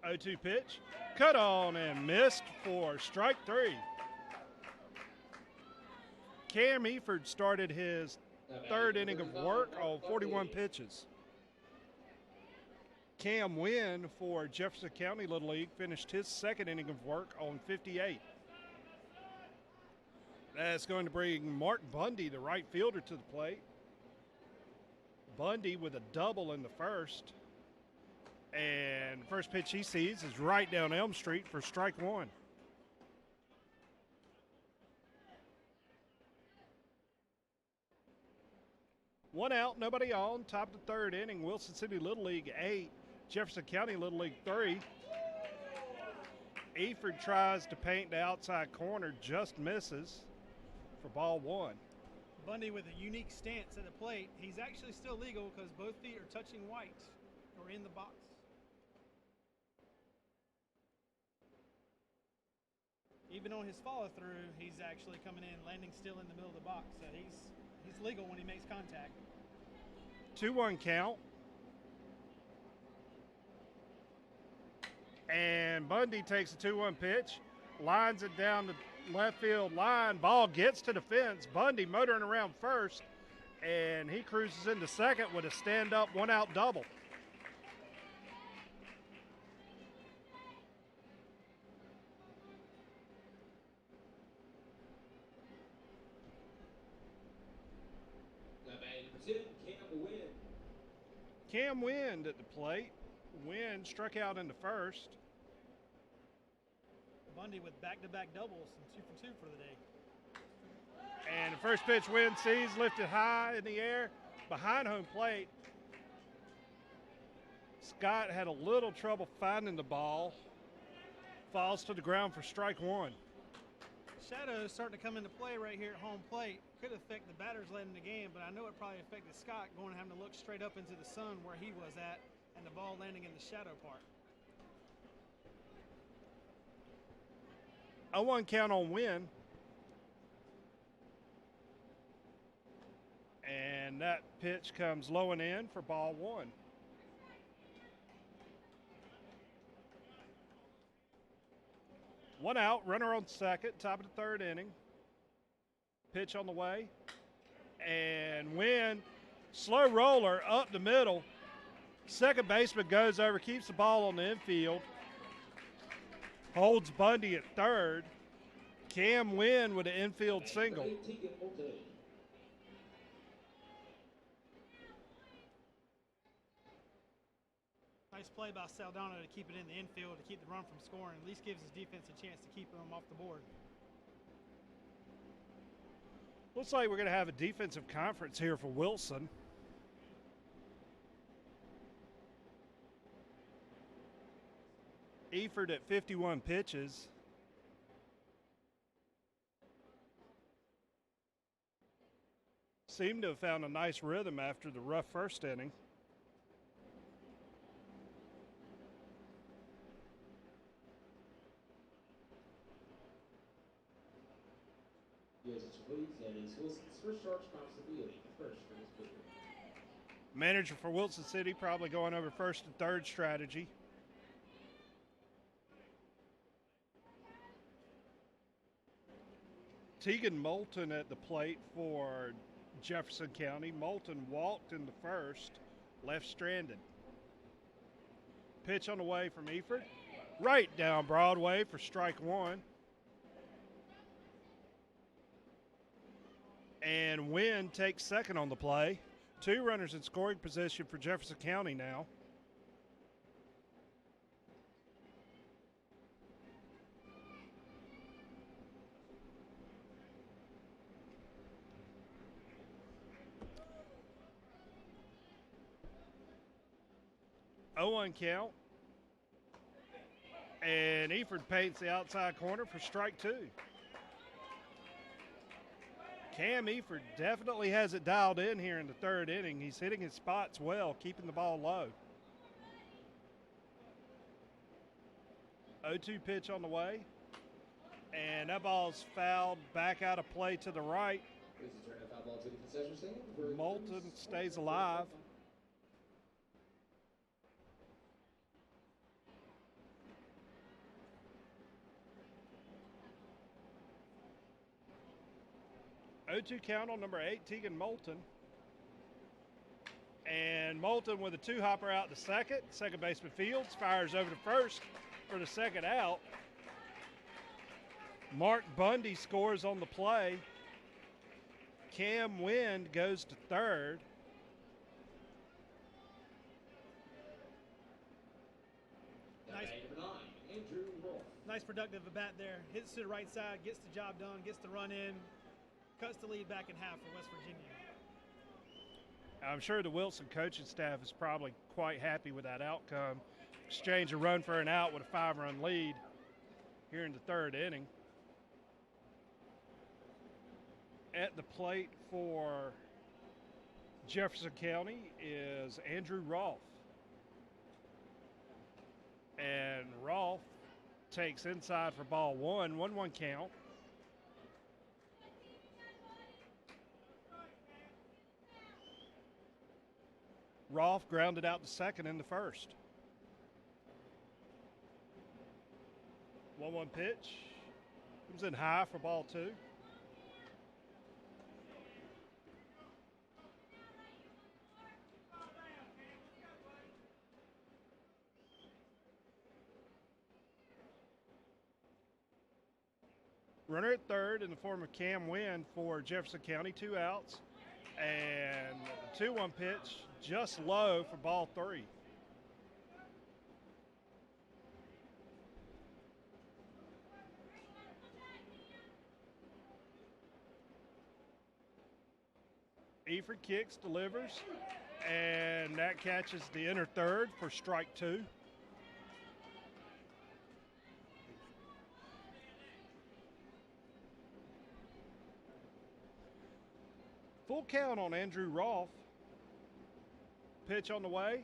Oh, 2 pitch, cut on and missed for strike three. Cam Eford started his third inning of work on 41 pitches. Cam Wynn for Jefferson County Little League finished his second inning of work on 58. That's going to bring Mark Bundy, the right fielder, to the plate. Bundy with a double in the first. And the first pitch he sees is right down Elm Street for strike one. One out, nobody on. Top of the third inning, Wilson City Little League 8, Jefferson County Little League 3. Eford tries to paint the outside corner, just misses for ball one. Bundy with a unique stance at the plate. He's actually still legal because both feet are touching white or in the box. Even on his follow through, he's actually coming in, landing still in the middle of the box. So he's legal when he makes contact. 2-1 count. And Bundy takes a 2-1 pitch, lines it down the left field line. Ball gets to the fence. Bundy motoring around first, and he cruises into second with a stand-up one-out double. Cam Wynn at the plate. Wynn struck out in the first. Bundy with back-to-back doubles and 2 for 2 for the day. And the first pitch Wynn sees lifted high in the air behind home plate. Scott had a little trouble finding the ball. Falls to the ground for strike one. Shadows starting to come into play right here at home plate. Could affect the batters late in the game, but I know it probably affected Scott going and having to look straight up into the sun where he was at and the ball landing in the shadow part. 0-1 count on Wynn. And that pitch comes low and in for ball one. One out, runner on second, top of the third inning. Pitch on the way. And Wynn, slow roller up the middle. Second baseman goes over, keeps the ball on the infield. Holds Bundy at third. Cam Wynn with an infield single. Nice play by Saldana to keep it in the infield, to keep the run from scoring. At least gives his defense a chance to keep them off the board. Looks like we're going to have a defensive conference here for Wilson. Eford at 51 pitches. seemed to have found a nice rhythm after the rough first inning. Manager for Wilson City probably going over first and third strategy. Tegan Moulton at the plate for Jefferson County. Moulton walked in the first, left stranded. Pitch on the way from Eford. Right down Broadway for strike one. And Wynn takes second on the play. 2 runners in scoring position for Jefferson County now. Oh-1 count. And Eford paints the outside corner for strike 2. Cam Eford definitely has it dialed in here in the third inning. He's hitting his spots well, keeping the ball low. 0-2 pitch on the way. And that ball's fouled back out of play to the right. Moulton stays alive. Oh-2 count on number 8, Tegan Moulton. And Moulton with a 2-hopper out to second. Second baseman Fields fires over to first for the second out. Mark Bundy scores on the play. Cam Wynn goes to third. Nice productive at bat there. Hits to the right side, gets the job done, gets the run in. Cuts the lead back in half for West Virginia. I'm sure the Wilson coaching staff is probably quite happy with that outcome. Exchange a run for an out with a 5-run lead here in the third inning. At the plate for Jefferson County is Andrew Rolfe. And Rolfe takes inside for ball 1, 1-1 count. Rolfe grounded out to second in the first. 1-1 pitch. Comes in high for ball 2. Runner at third in the form of Cam Wynn for Jefferson County, 2 outs. And the 2-1 pitch just low for ball 3. Eford kicks, delivers, and that catches the inner third for strike 2. Full count on Andrew Rolfe. Pitch on the way,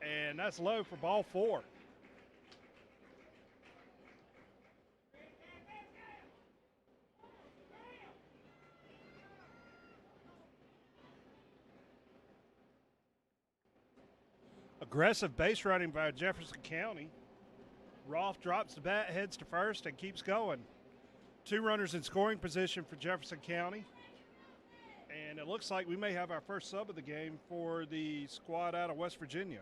and that's low for ball 4. Aggressive base running by Jefferson County. Rolfe drops the bat, heads to first, and keeps going. 2 runners in scoring position for Jefferson County. And it looks like we may have our first sub of the game for the squad out of West Virginia.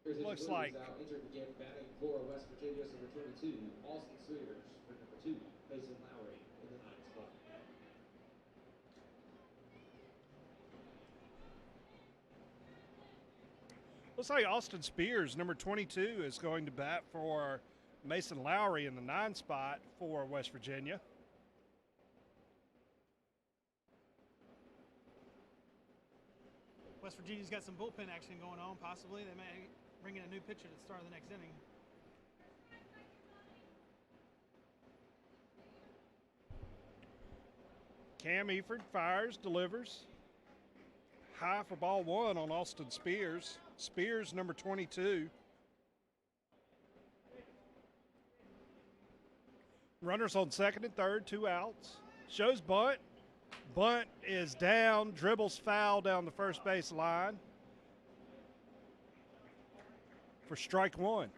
Looks like injured again, batting for West Virginia, number 22, Austin Sweeters, for number 2, Mason Lowry in the 9th spot. Looks like Austin Spears, number 22, is going to bat for Mason Lowry in the 9 spot for West Virginia. West Virginia's got some bullpen action going on, possibly. They may bring in a new pitcher at the start of the next inning. Cam Eford fires, delivers. High for ball one on Austin Spears. Spears, number 22. Runners on second and third, 2 outs. Shows bunt. Bunt is down, dribbles foul down the first base line for strike one.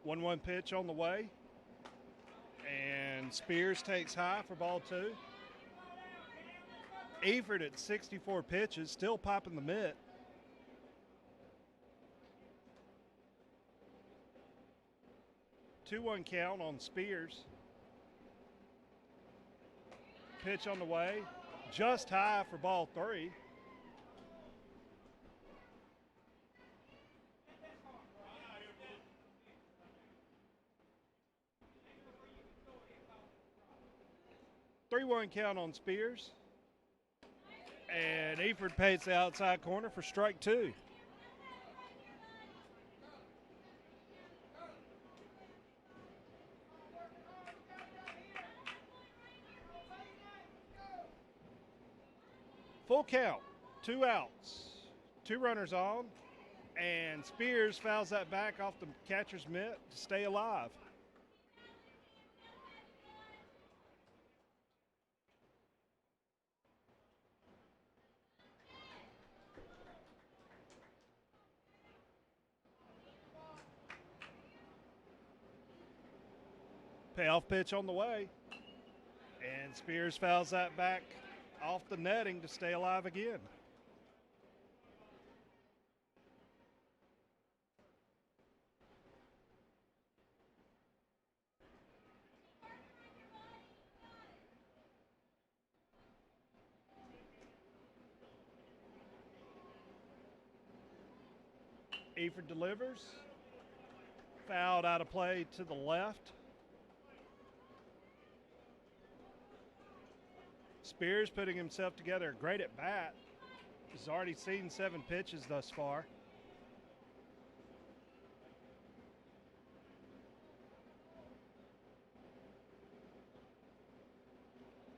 One pitch on the way. And Spears takes high for ball two. Eford at 64 pitches, still popping the mitt. Two-one count on Spears. Pitch on the way, just high for ball three. Three-one count on Spears. And Eford pays the outside corner for strike two. Full count, 2 outs, 2 runners on, and Spears fouls that back off the catcher's mitt to stay alive. Payoff pitch on the way, and Spears fouls that back off the netting to stay alive again. Eford delivers, fouled out of play to the left. Spears putting himself together great at bat. He's already seen 7 pitches thus far.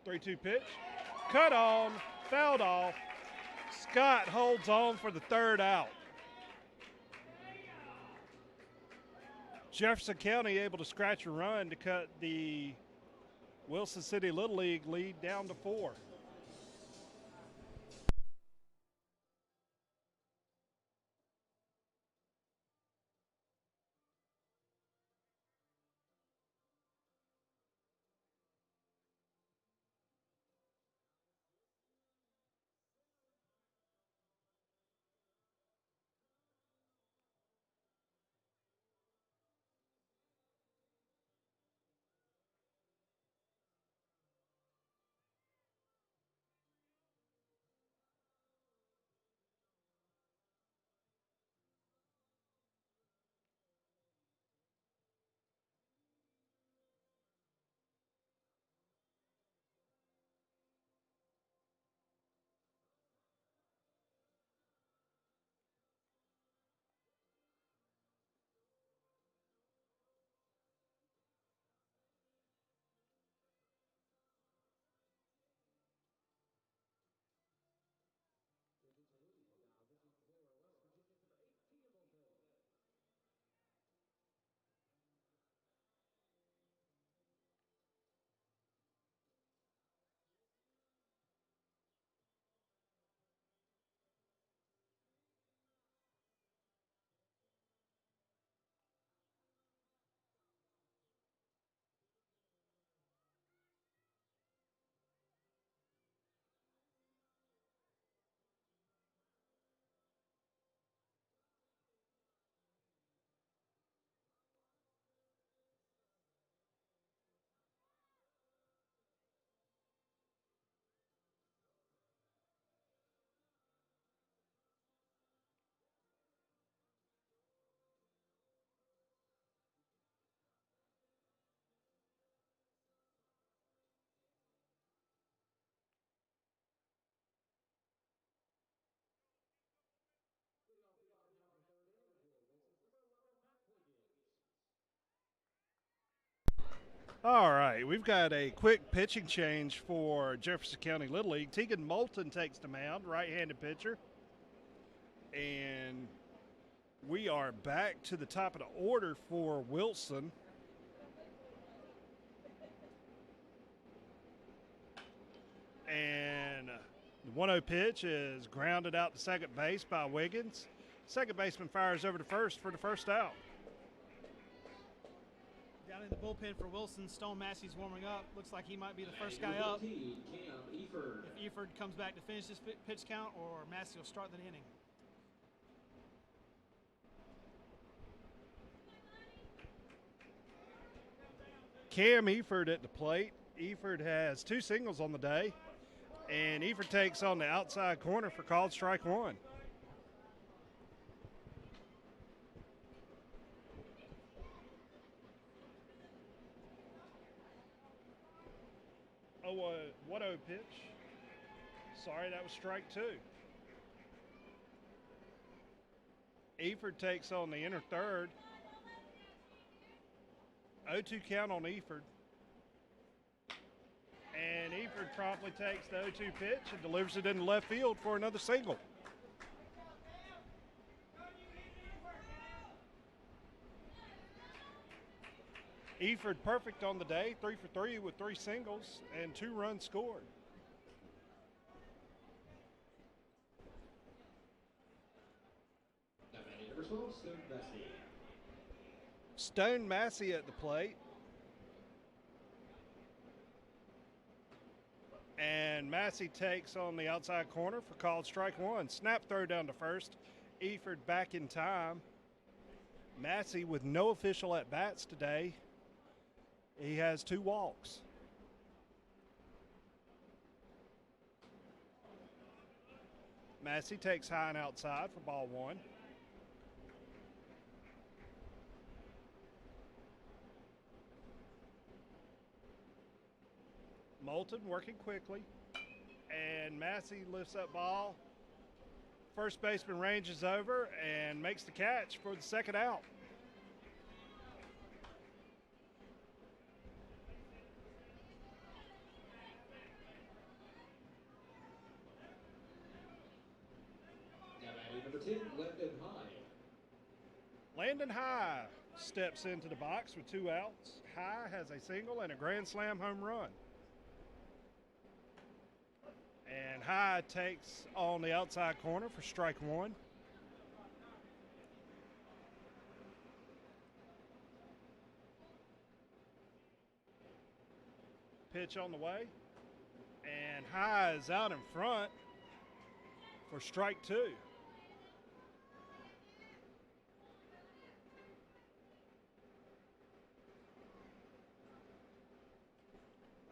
Three-two pitch, cut on, fouled off. Scott holds on for the third out. Jefferson County able to scratch a run to cut the Wilson City Little League lead down to 4. All right, we've got a quick pitching change for Jefferson County Little League. Tegan Moulton takes the mound, right-handed pitcher. And we are back to the top of the order for Wilson. And the 1-0 pitch is grounded out to second base by Wiggins. Second baseman fires over to first for the first out. Down in the bullpen for Wilson, Stone Massey's warming up. Looks like he might be the first guy up. If Eford comes back to finish this pitch count, or Massey will start the inning. Cam Eford at the plate. Eford has 2 singles on the day, and Eford takes on the outside corner for called strike 1. Oh, 1-0 pitch. Sorry, that was strike 2. Eford takes on the inner third. 0-2 count on Eford. And Eford promptly takes the 0-2 pitch and delivers it into left field for another single. Eford perfect on the day, 3 for 3 with 3 singles and 2 runs scored. Stone Massey at the plate. And Massey takes on the outside corner for called strike 1. Snap throw down to first. Eford back in time. Massey with no official at-bats today. He has 2 walks. Massey takes high and outside for ball 1. Moulton working quickly, and Massey lifts that ball. First baseman ranges over and makes the catch for the second out. Number 10, Landon High. Landon High steps into the box with 2 outs. High has a single and a grand slam home run. And High takes on the outside corner for strike 1. Pitch on the way. And High is out in front for strike 2.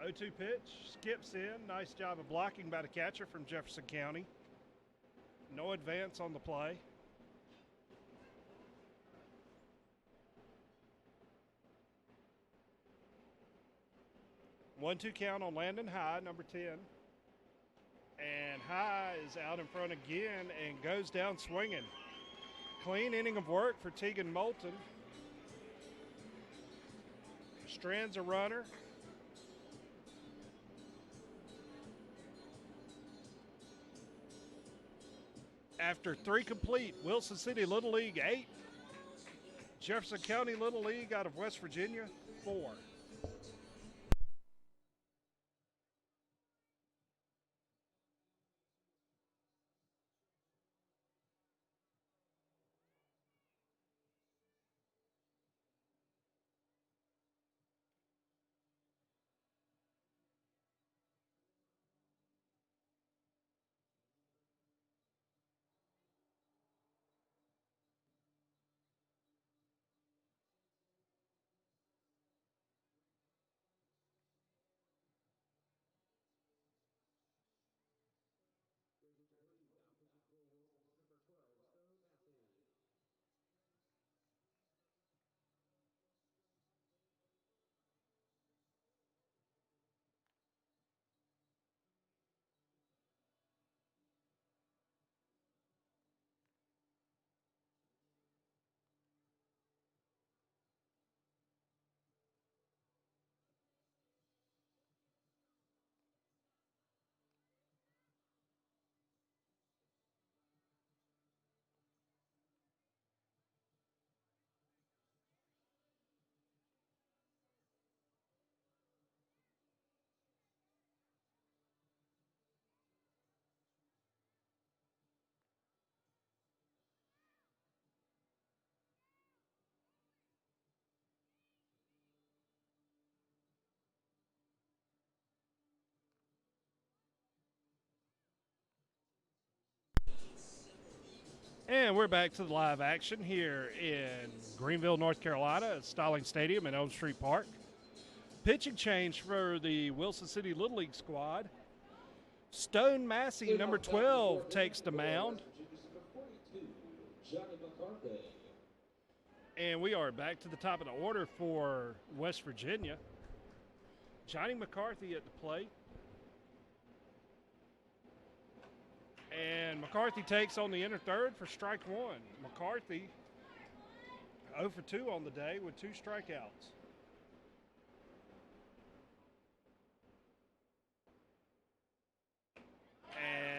0-2 pitch, skips in. Nice job of blocking by the catcher from Jefferson County. No advance on the play. One-two count on Landon High, number 10. And High is out in front again and goes down swinging. Clean inning of work for Tegan Moulton. Strands a runner. After 3 complete, Wilson City Little League 8, Jefferson County Little League out of West Virginia 4. And we're back to the live action here in Greenville, North Carolina at Stalling Stadium in Elm Street Park. Pitching change for the Wilson City Little League squad. Stone Massey, number 12, takes the mound. And we are back to the top of the order for West Virginia. Johnny McCarthy at the plate. And McCarthy takes on the inner third for strike one. McCarthy 0 for 2 on the day with 2 strikeouts.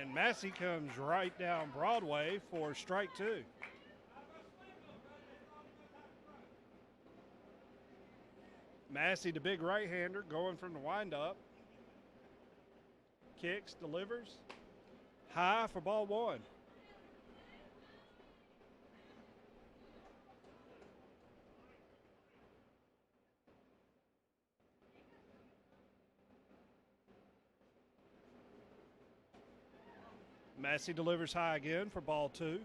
And Massey comes right down Broadway for strike 2. Massey, the big right-hander, going from the windup. Kicks, delivers. High for ball 1. Massey delivers high again for ball 2.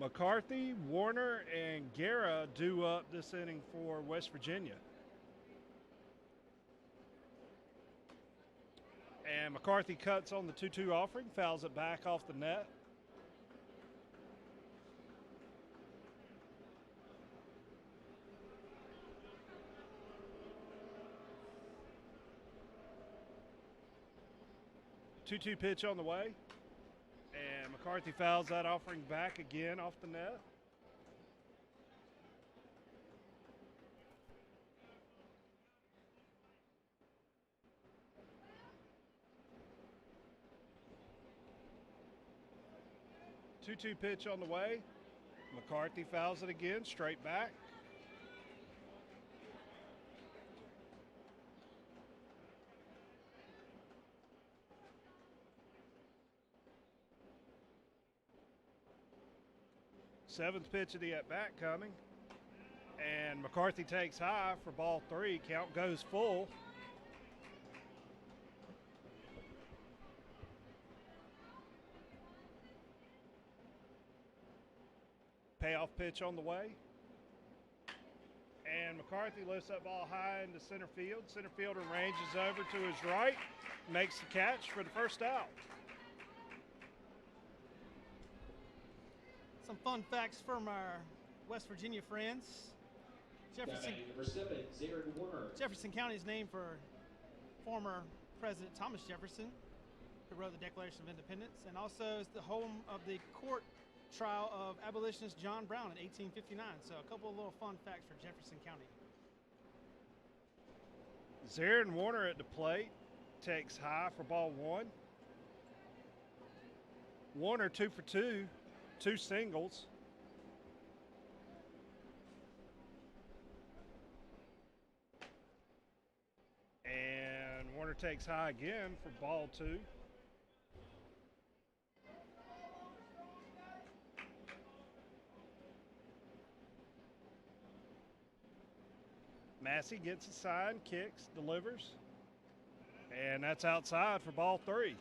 McCarthy, Warner, and Guerra due up this inning for West Virginia. And McCarthy cuts on the 2-2 offering, fouls it back off the net. Two-two pitch on the way. And McCarthy fouls that offering back again off the net. Two-two pitch on the way. McCarthy fouls it again, straight back. Seventh pitch of the at-bat coming. And McCarthy takes high for ball 3. Count goes full. Payoff pitch on the way. And McCarthy lifts that ball high into center field. Center fielder ranges over to his right, makes the catch for the first out. Some fun facts from our West Virginia friends. Jefferson County is named for former President Thomas Jefferson, who wrote the Declaration of Independence, and also is the home of the court trial of abolitionist John Brown in 1859. So a couple of little fun facts for Jefferson County. Zarin Warner at the plate, takes high for ball 1. Warner 2 for 2, 2 singles. And Warner takes high again for ball 2. Massey gets a sign, kicks, delivers. And that's outside for ball 3.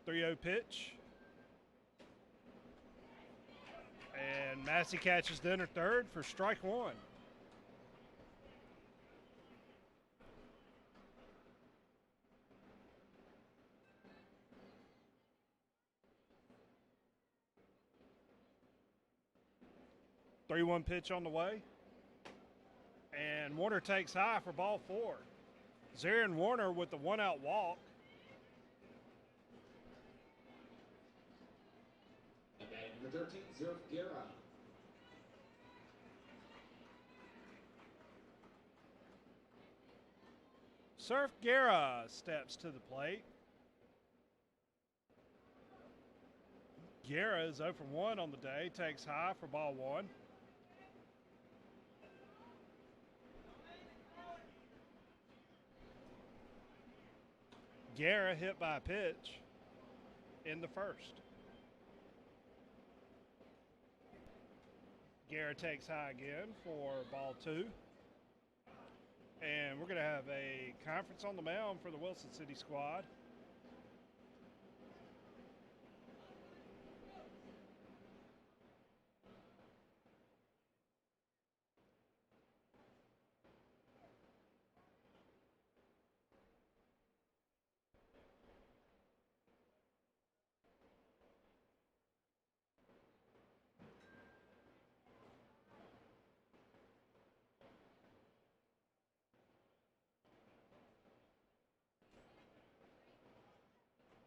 .30 pitch. And Massey catches the inner third for strike 1. .31 pitch on the way. And Warner takes high for ball 4. Zarin Warner with the 1-out walk. Number 13, Zerf Guerra. Surf Guerra steps to the plate. Guerra is 0 for 1 on the day, takes high for ball 1. Guerra hit by a pitch in the first. Guerra takes high again for ball 2. And we're going to have a conference on the mound for the Wilson City squad.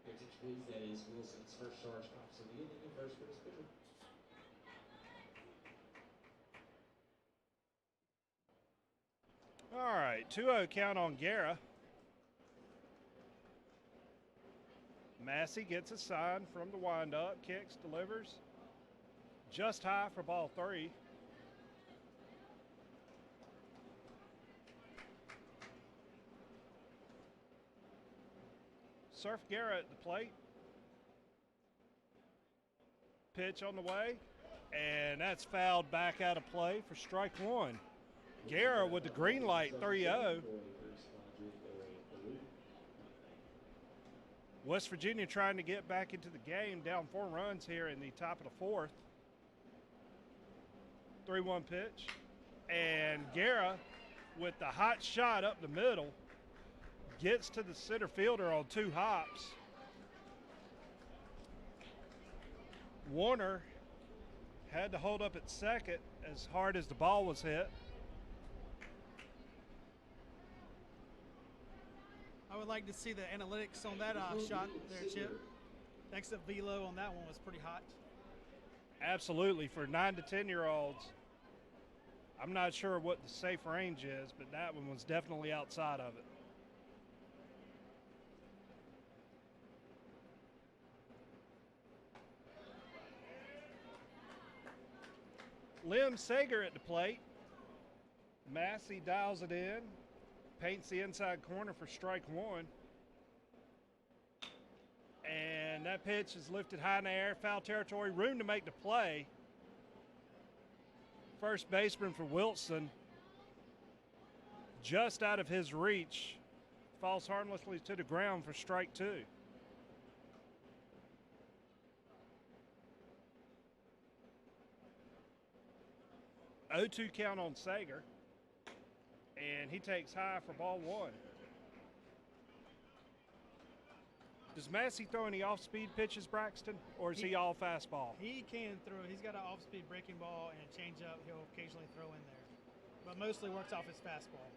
Pitch, please. That is Wilson's first charge tops of the inning and first base pitcher. All right, 2-0 count on Guerra. Massey gets a sign from the windup, kicks, delivers. Just high for ball 3. Surf Guerra at the plate. Pitch on the way, and that's fouled back out of play for strike 1. Guerra with the green light, 3-0. West Virginia trying to get back into the game, down 4 runs here in the top of the 4th. 3-1 pitch, and Guerra with the hot shot up the middle gets to the center fielder on 2 hops. Warner had to hold up at second as hard as the ball was hit. I would like to see the analytics on that shot there, Chip. Exit velo on that one was pretty hot. Absolutely, for 9 to 10-year-olds. I'm not sure what the safe range is, but that one was definitely outside of it. Lim Sager at the plate. Massey dials it in, paints the inside corner for strike 1. And that pitch is lifted high in the air, foul territory, room to make the play. First baseman for Wilson, just out of his reach, falls harmlessly to the ground for strike 2. 0-2 count on Sager, and he takes high for ball 1. Does Massey throw any off-speed pitches, Braxton, or is he all fastball? He can throw. He's got an off-speed breaking ball and a changeup he'll occasionally throw in there, but mostly works off his fastball.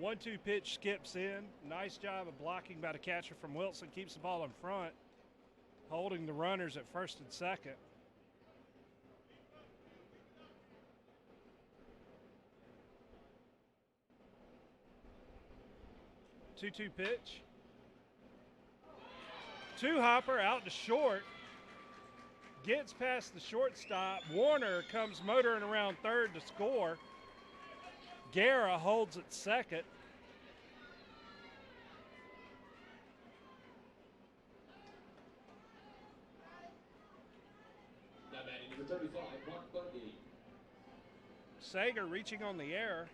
1-2 pitch skips in. Nice job of blocking by the catcher from Wilson. Keeps the ball in front, holding the runners at first and second. 2-2 pitch. 2-hopper out to short. Gets past the shortstop. Warner comes motoring around third to score. Guerra holds at second. Now batting number 35, Mark Bundy. Sager reaching on the air.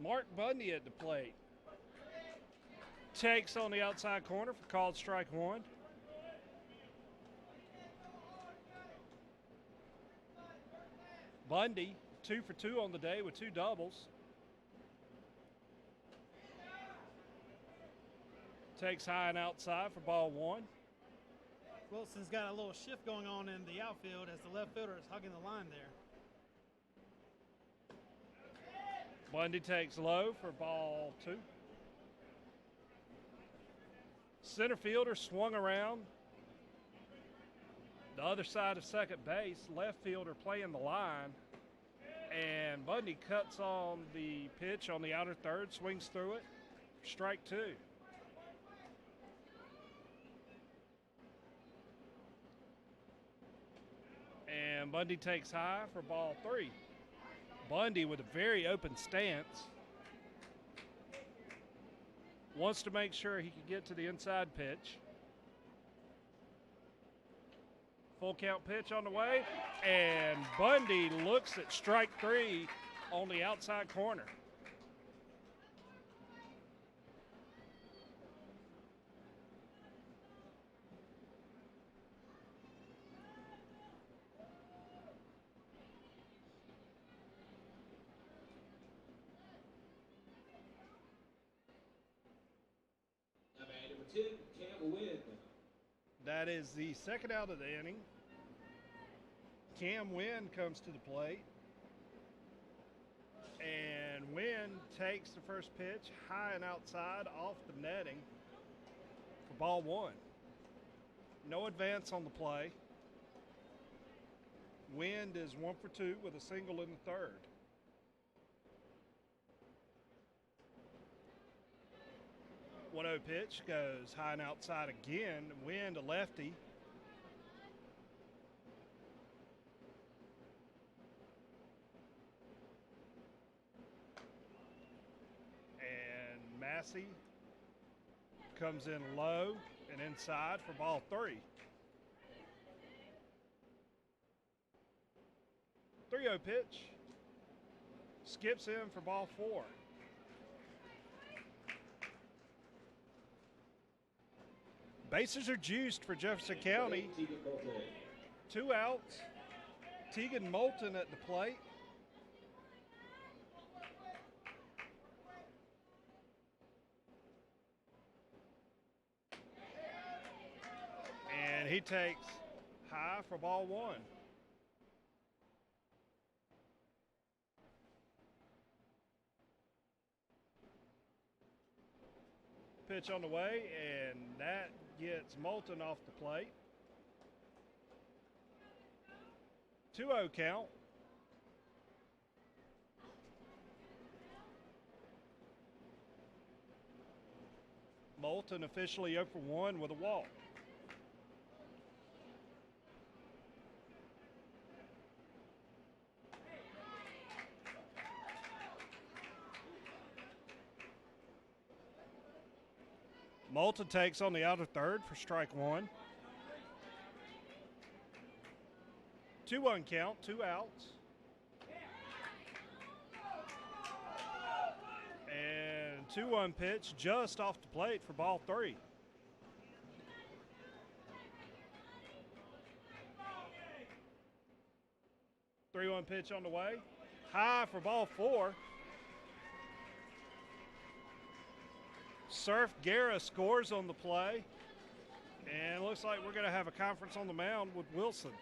Mark Bundy at the plate. Takes on the outside corner for called strike 1. Bundy, 2 for 2 on the day with 2 doubles. Takes high and outside for ball 1. Wilson's got a little shift going on in the outfield as the left fielder is hugging the line there. Bundy takes low for ball 2. Center fielder swung around. The other side of second base, left fielder playing the line. And Bundy cuts on the pitch on the outer third, swings through it. Strike 2. And Bundy takes high for ball 3. Bundy with a very open stance. Wants to make sure he can get to the inside pitch. Full count pitch on the way, and Bundy looks at strike 3 on the outside corner. Number 10, Cam Wynn. That is the second out of the inning. Cam Wynn comes to the plate. And Wynn takes the first pitch high and outside off the netting for ball 1. No advance on the play. Wind is 1 for 2 with a single in the third. One 0 pitch goes high and outside again. Wind a lefty. And Massey comes in low and inside for ball 3. 3-0 pitch. Skips in for ball 4. Bases are juiced for Jefferson County. 2 outs. Tegan Moulton at the plate. And he takes high for ball 1. Pitch on the way, and that gets Moulton off the plate. 2-0 count. Moulton officially 0 for 1 with a walk. Moulton takes on the outer third for strike 1. 2-1 count, 2 outs. And 2-1 pitch just off the plate for ball 3. Three-one pitch on the way. High for ball 4. Surf Guerra scores on the play. And it looks like we're going to have a conference on the mound with Wilson.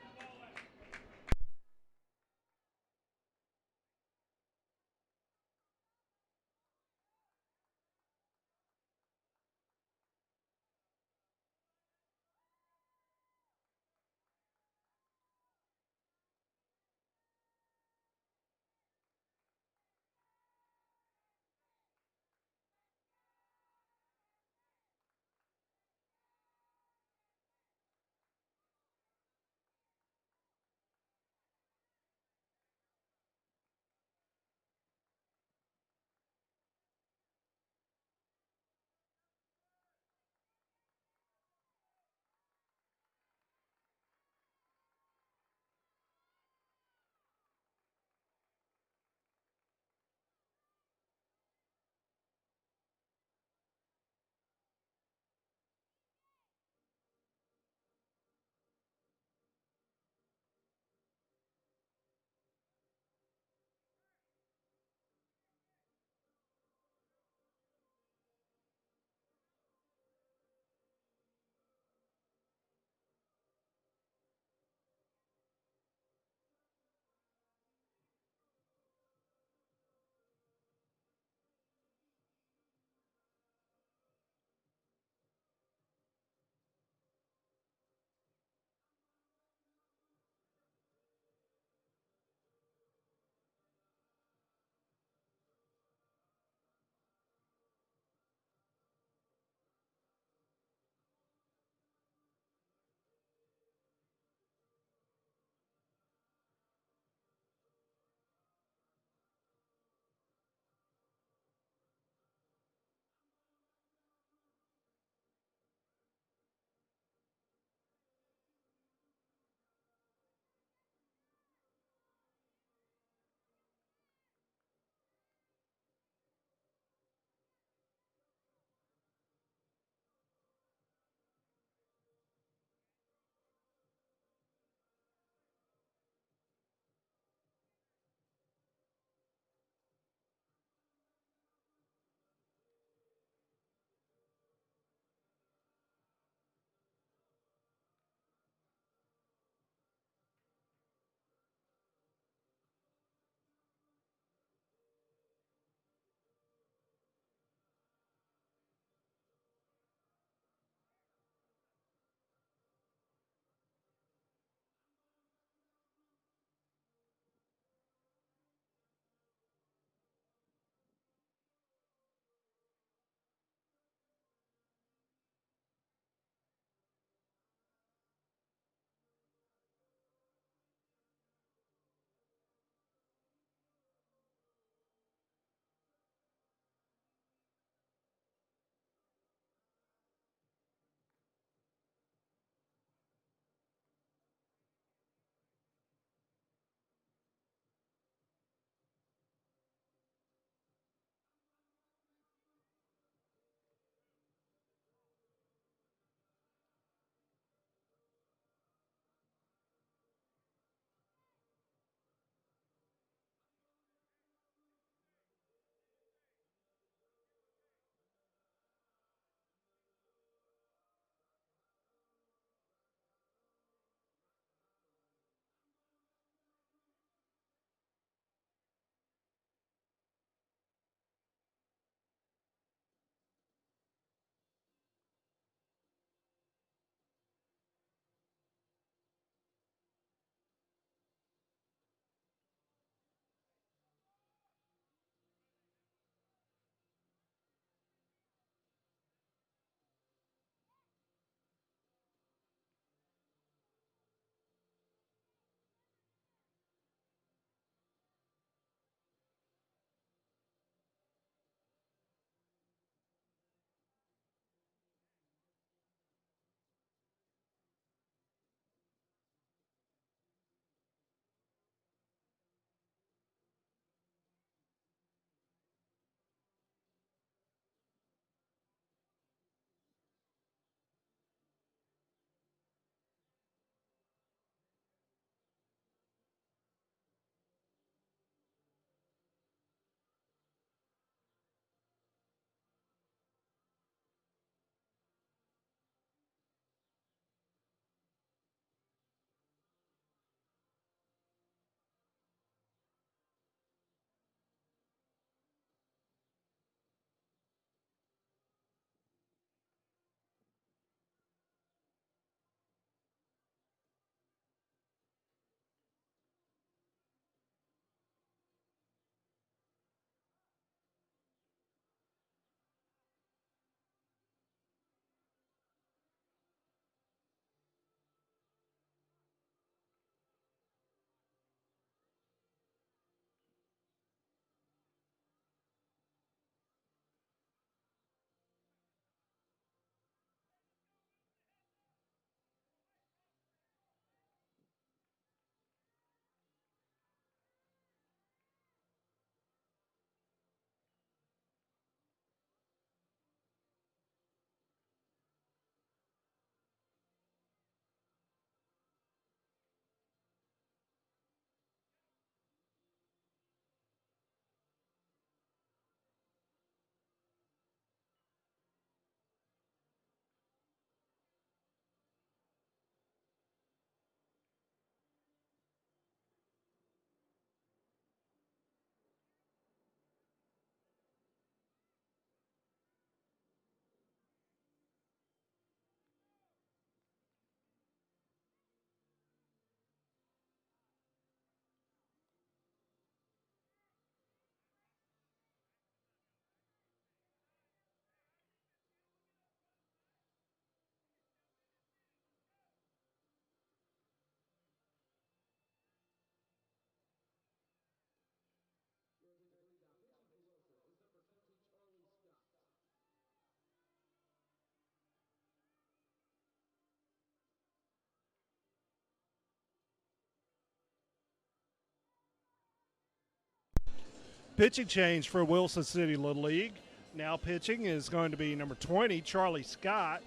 Pitching change for Wilson City Little League. Now pitching is going to be number 20, Charlie Scott.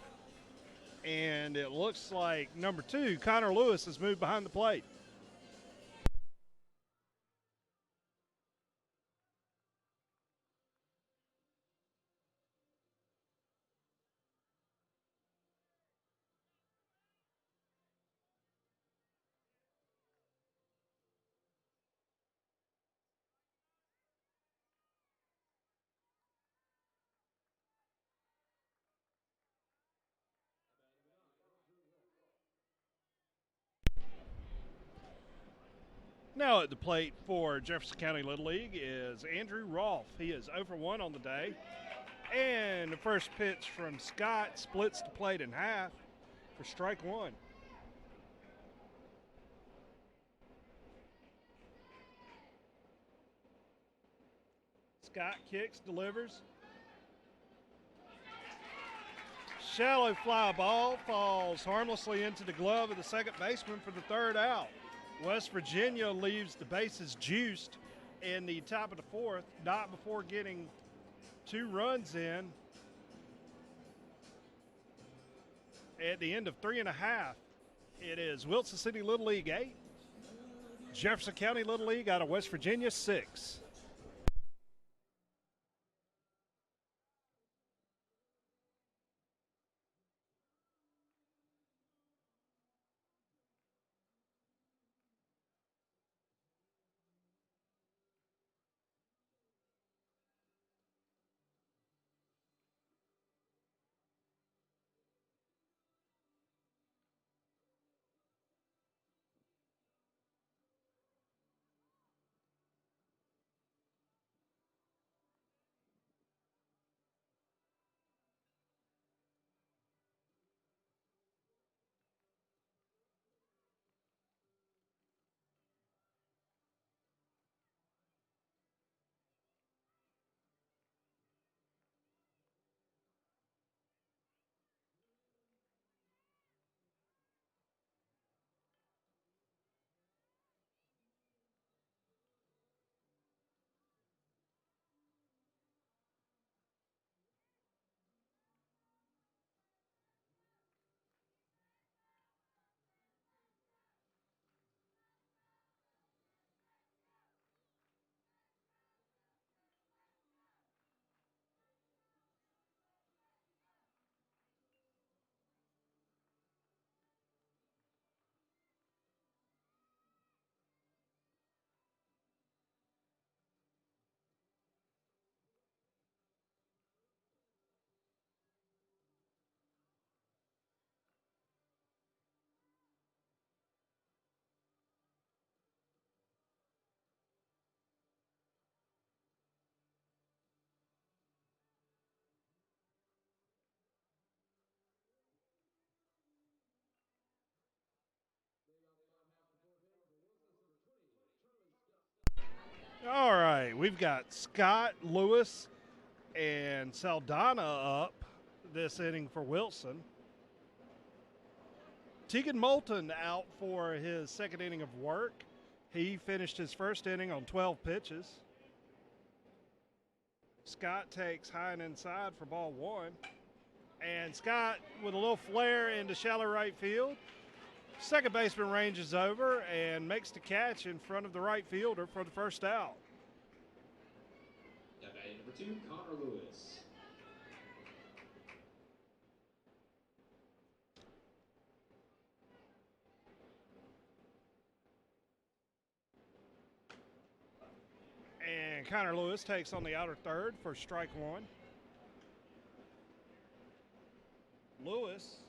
And it looks like number 2, Connor Lewis, has moved behind the plate. Now at the plate for Jefferson County Little League is Andrew Rolfe. He is 0 for 1 on the day. And the first pitch from Scott splits the plate in half for strike 1. Scott kicks, delivers. Shallow fly ball falls harmlessly into the glove of the second baseman for the 3rd out. West Virginia leaves the bases juiced in the top of the 4th, not before getting 2 runs in at the end of 3 1/2. It is Wilson City Little League 8, Jefferson County Little League out of West Virginia 6. All right, we've got Scott, Lewis, and Saldana up this inning for Wilson. Tegan Moulton out for his 2nd inning of work. He finished his 1st inning on 12 pitches. Scott takes high and inside for ball 1. And Scott with a little flare into shallow right field. Second baseman ranges over and makes the catch in front of the right fielder for the 1st out. Now batting number 2, Connor Lewis. And Connor Lewis takes on the outer 3rd for strike 1. Lewis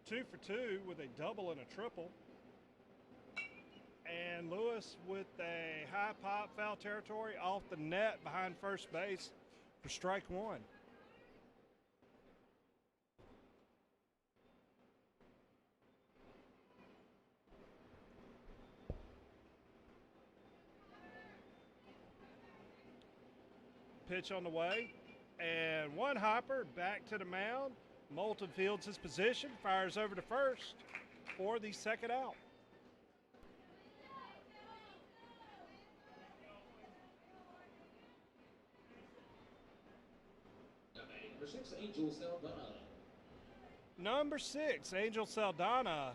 2 for 2 with a double and a triple. And Lewis with a high pop foul territory off the net behind first base for strike 1. Pitch on the way. And one hopper back to the mound. Moulton fields his position, fires over to first for the 2nd out. 6, Angel Saldana. Number 6, Angel Saldana,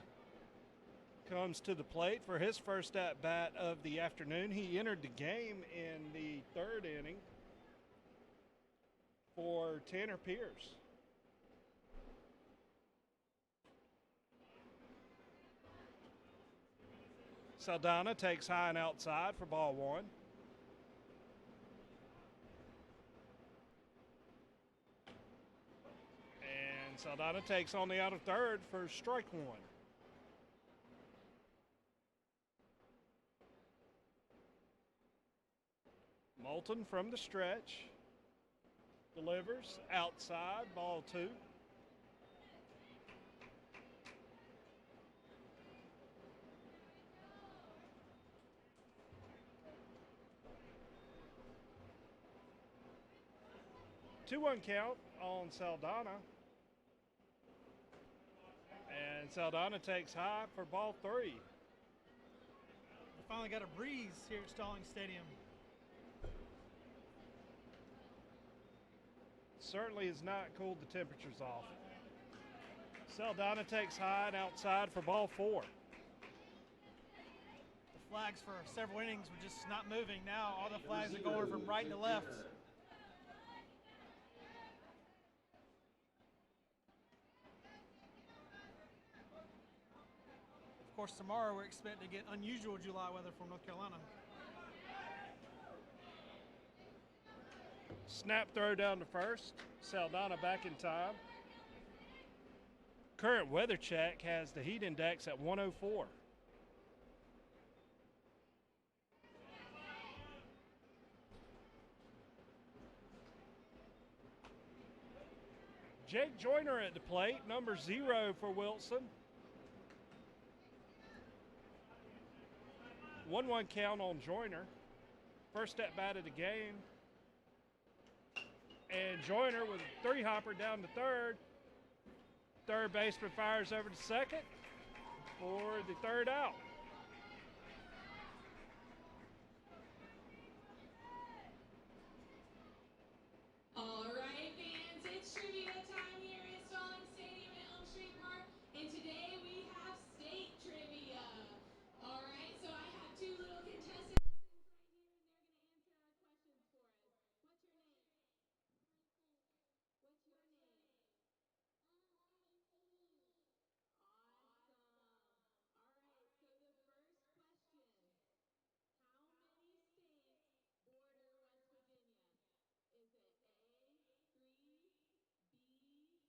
comes to the plate for his first at-bat of the afternoon. He entered the game in the 3rd inning for Tanner Pierce. Saldana takes high and outside for ball 1. And Saldana takes on the out of 3rd for strike 1. Moulton from the stretch delivers outside, ball 2. Two-one count on Saldana. And Saldana takes high for ball 3. We finally got a breeze here at Stallings Stadium. Certainly has not cooled the temperatures off. Saldana takes high and outside for ball 4. The flags for several innings were just not moving. Now all the flags are going from right to left. Of course, tomorrow we're expecting to get unusual July weather from North Carolina. Snap throw down to first. Saldana back in time. Current weather check has the heat index at 104. Jake Joyner at the plate, number 0 for Wilson. 1-1 count on Joyner. First at bat of the game. And Joyner with a 3-hopper down to 3rd. Third baseman fires over to second for the 3rd out. All right, fans, it's trivia time here at Stallings Stadium at Elm Street Park, and today we have state trivia. All right, so I have 2 little contestants right here, and they're going to answer our questions for us. What's your name? What's your name? Awesome. All right, so the first question. How many states border West Virginia? Is it A, 3, B,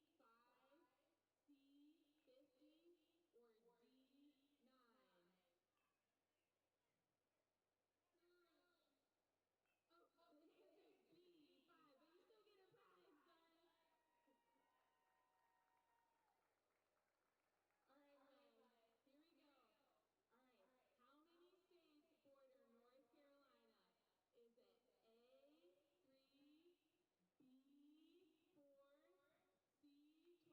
5, C, 50, or D, 9? Oh, the answer is B, 5, but you still get a prize, son. All right, Ray, here we go. All right, how many states border North Carolina? Is it A, 3, B, 4, C, 29, or D, 8? Good job, that's correct. Leading off the top of the 5th, Angel, West Virginia. Entering the game is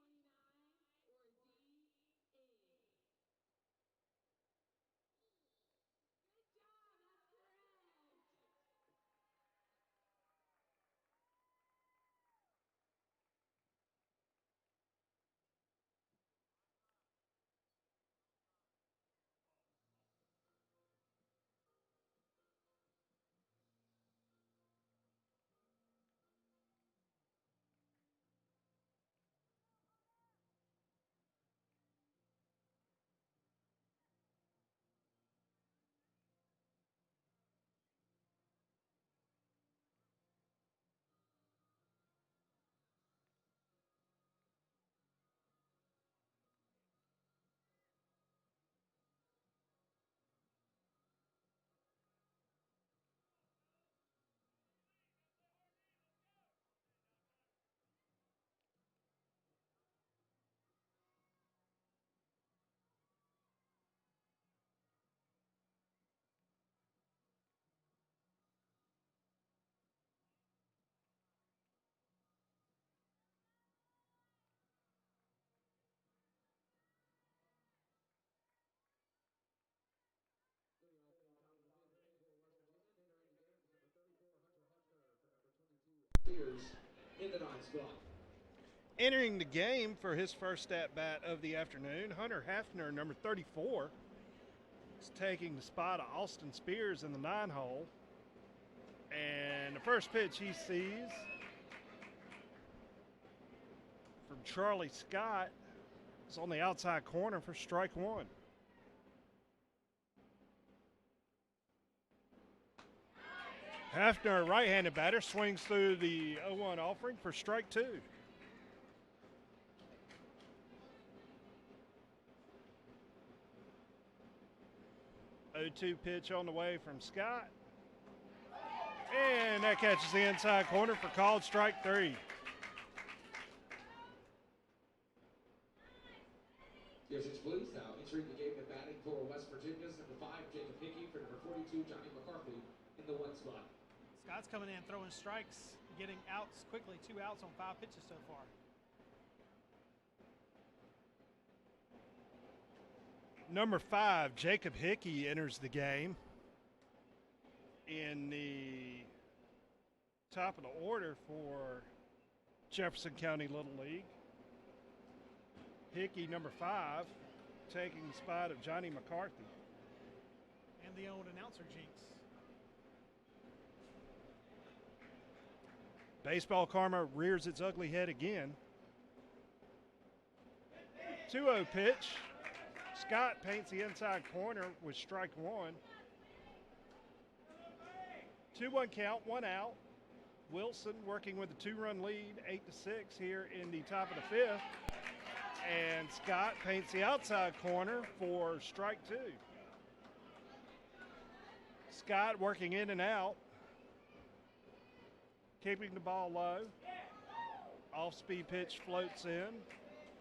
number 34, Hunter Hutker, for number 22, Spears, in the 9th spot. Entering the game for his first at-bat of the afternoon, Hunter Hafner, number 34, is taking the spot of Austin Spears in the 9-hole. And the first pitch he sees from Charlie Scott is on the outside corner for strike one. Hafner, a right-handed batter, swings through the 0-1 offering for strike two. Oh, 0-2 pitch on the way from Scott. And that catches the inside corner for called strike three. Here's his please now entering the game and batting for West Virginia's number 5, Jacob Hickey, for number 42, Johnny McCarthy, in the 1 spot. Scott's coming in throwing strikes, getting outs quickly, 2 outs on 5 pitches so far. Number 5, Jacob Hickey, enters the game in the top of the order for Jefferson County Little League. Hickey, number 5, taking the spot of Johnny McCarthy. And the old announcer jinx. Baseball karma rears its ugly head again. 2-0 pitch. Scott paints the inside corner with strike one. 2-1 count, 1 out. Wilson working with a 2-run lead, 8-6 here in the top of the 5th. And Scott paints the outside corner for strike two. Scott working in and out, keeping the ball low. Off-speed pitch floats in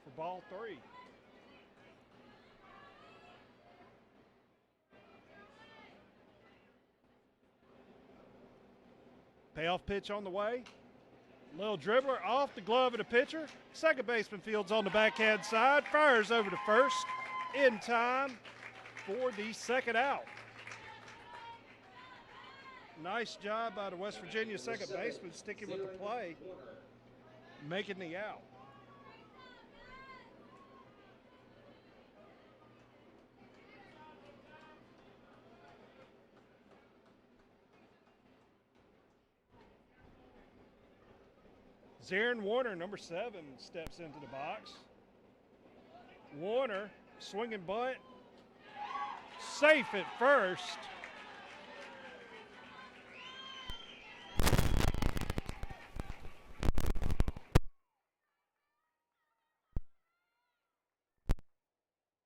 for ball 3. Payoff pitch on the way. Little dribbler off the glove of the pitcher. Second baseman fields on the backhand side. Fires over to first in time for the second out. Nice job by the West Virginia second baseman sticking with the play, making the out. Zarin Warner, number 7, steps into the box. Warner, swinging bunt, safe at first.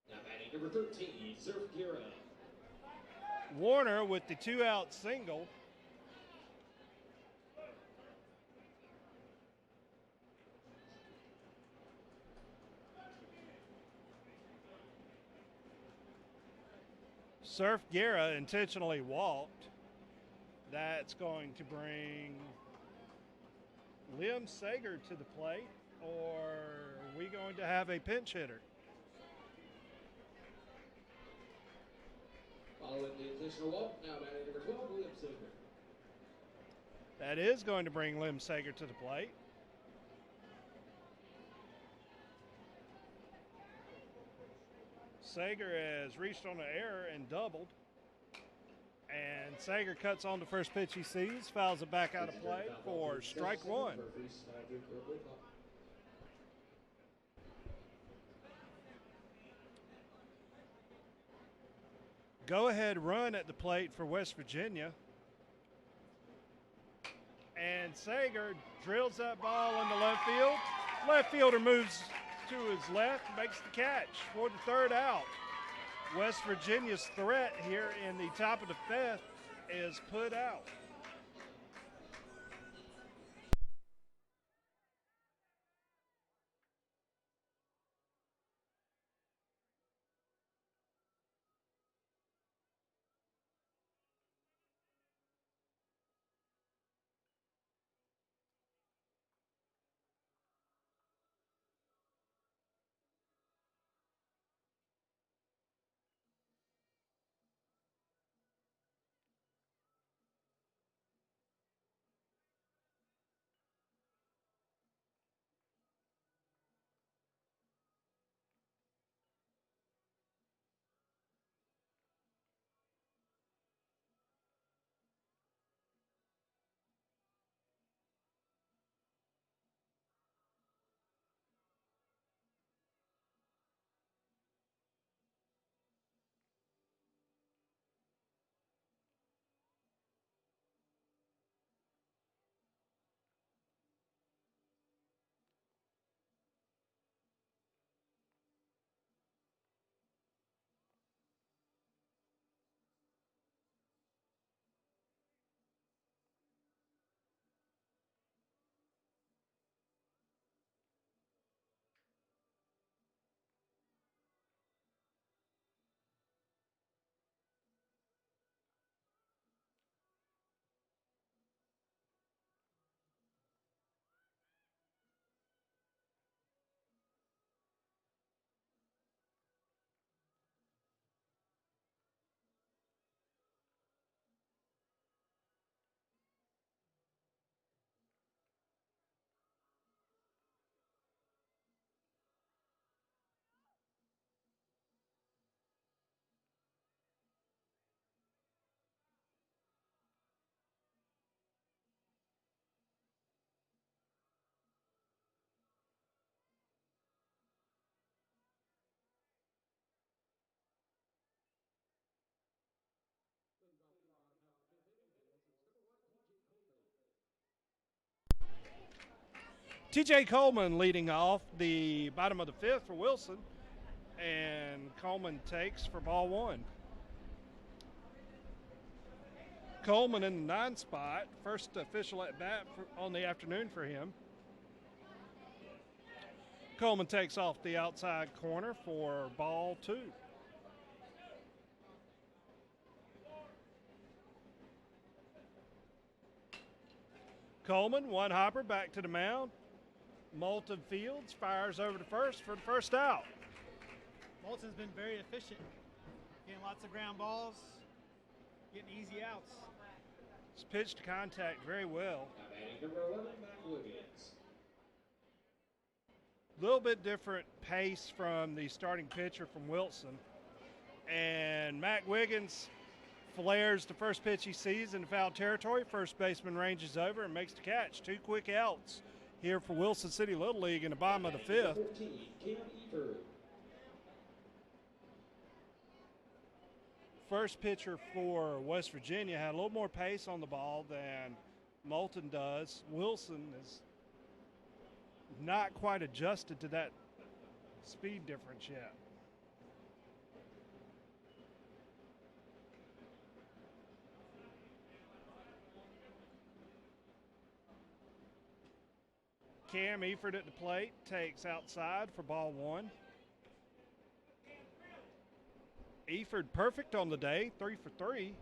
Now batting number 13, Zerf Guerra. Warner with the 2-out single. Surf Guerra intentionally walked. That's going to bring Liam Sager to the plate, or are we going to have a pinch hitter? Following the intentional walk, now batting number 12, William Sager. That is going to bring Liam Sager to the plate. Sager has reached on an error and doubled. And Sager cuts on the first pitch he sees, fouls it back out of play for strike one. Go ahead run at the plate for West Virginia. And Sager drills that ball into left field. Left fielder moves to his left, makes the catch for the third out. West Virginia's threat here in the top of the 5th is put out. TJ Coleman leading off the bottom of the fifth for Wilson, and Coleman takes for ball one. Coleman in the 9 spot, first official at bat on the afternoon for him. Coleman takes off the outside corner for ball 2. Coleman, one hopper, back to the mound. Moulton Fields fires over to first for the first out. Moulton's been very efficient, getting lots of ground balls, getting easy outs. He's pitched to contact very well. Number 11, Matt Wiggins. A little bit different pace from the starting pitcher from Wilson. And Mac Wiggins flares the first pitch he sees in foul territory. First baseman ranges over and makes the catch. 2 quick outs here for Wilson City Little League in the bottom of the 5th. 15, Cam Eford. First pitcher for West Virginia had a little more pace on the ball than Moulton does. Wilson is not quite adjusted to that speed difference yet. Cam Eford at the plate takes outside for ball 1. Eford perfect on the day, 3 for 3.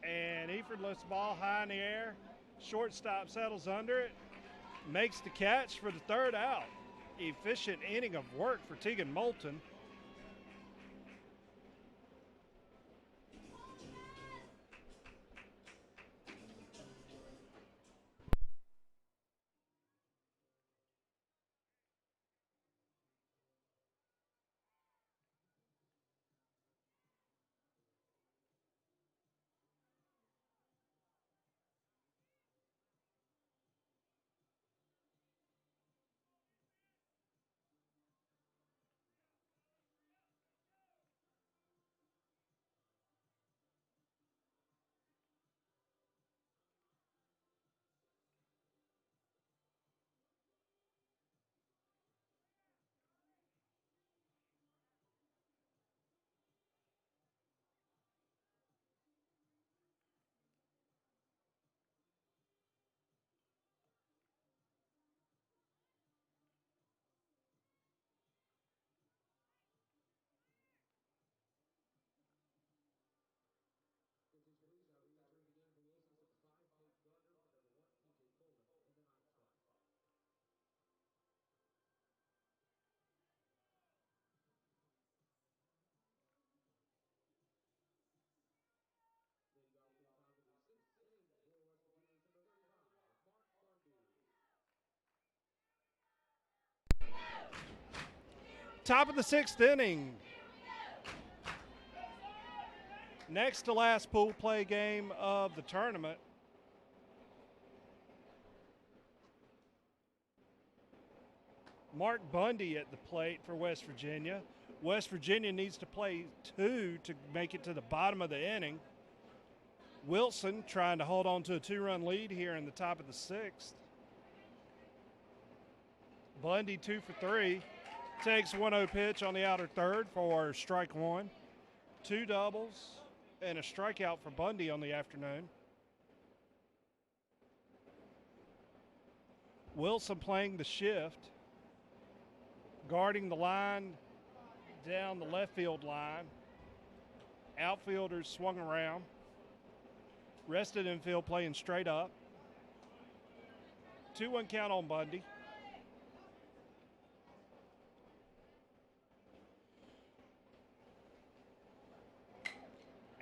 And Eford lets the ball high in the air. Shortstop settles under it, makes the catch for the 3rd out. Efficient inning of work for Tegan Moulton. Top of the 6th inning. Next to last pool play game of the tournament. Mark Bundy at the plate for West Virginia. West Virginia needs to play 2 to make it to the bottom of the inning. Wilson trying to hold on to a 2-run lead here in the top of the 6th. Bundy 2 for 3. Takes 1-0 pitch on the outer 3rd for strike 1. 2 doubles and a strikeout for Bundy on the afternoon. Wilson playing the shift, guarding the line down the left field line. Outfielders swung around. Rested infield playing straight up. 2-1 count on Bundy.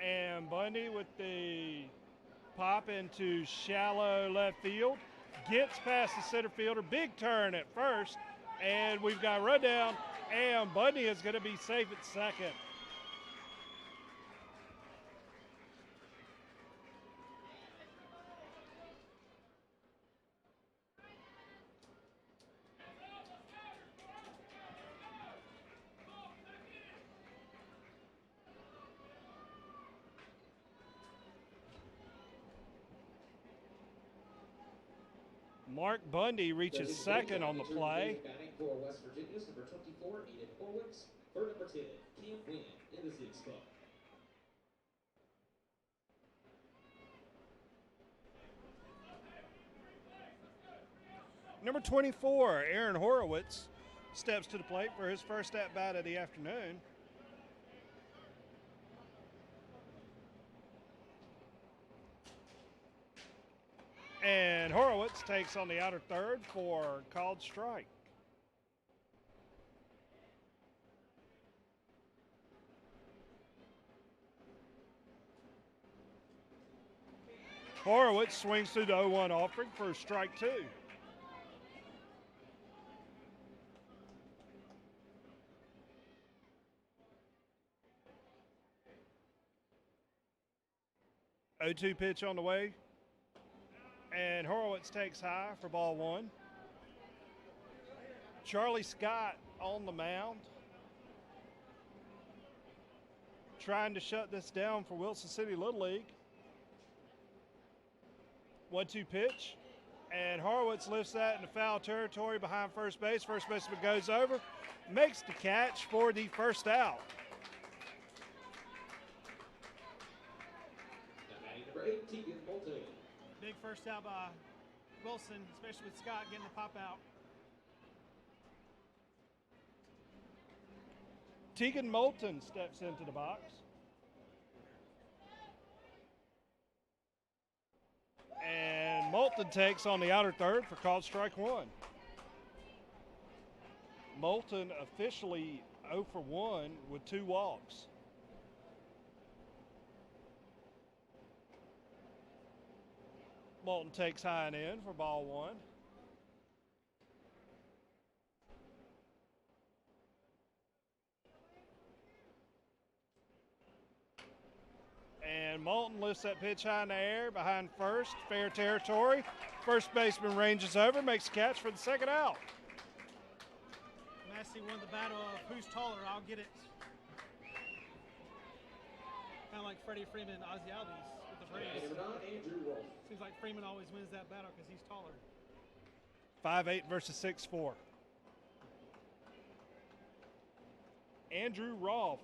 And Bundy with the pop into shallow left field. Gets past the center fielder. Big turn at first. And we've got a run down. And Bundy is going to be safe at second. Mark Bundy reaches second on the play. Batting for West Virginia's number 24, Aiden Horwitz. For number 10, Cam Wynn in the 6th spot. Number 24, Aaron Horowitz, steps to the plate for his first at-bat of the afternoon. And Horowitz takes on the outer third for called strike. Horowitz swings through the 0-1 offering for strike 2. Oh, 2 pitch on the way. And Horowitz takes high for ball 1. Charlie Scott on the mound, trying to shut this down for Wilson City Little League. 1-2 pitch, and Horowitz lifts that into foul territory behind first base. First baseman goes over, makes the catch for the first out. Number 8, Tegan Moulton. Big first out by Wilson, especially with Scott getting the pop out. Tegan Moulton steps into the box. And Moulton takes on the outer third for called strike 1. Moulton officially 0 for 1 with 2 walks. Moulton takes high and in for ball 1. And Moulton lifts that pitch high in the air behind first, fair territory. First baseman ranges over, makes a catch for the second out. Massey won the battle of who's taller, I'll get it. Kind of like Freddie Freeman and Ozzie Albies with the Braves. Number 9, Andrew Rolfe. Seems like Freeman always wins that battle because he's taller. 5'8" versus 6'4". Andrew Rolfe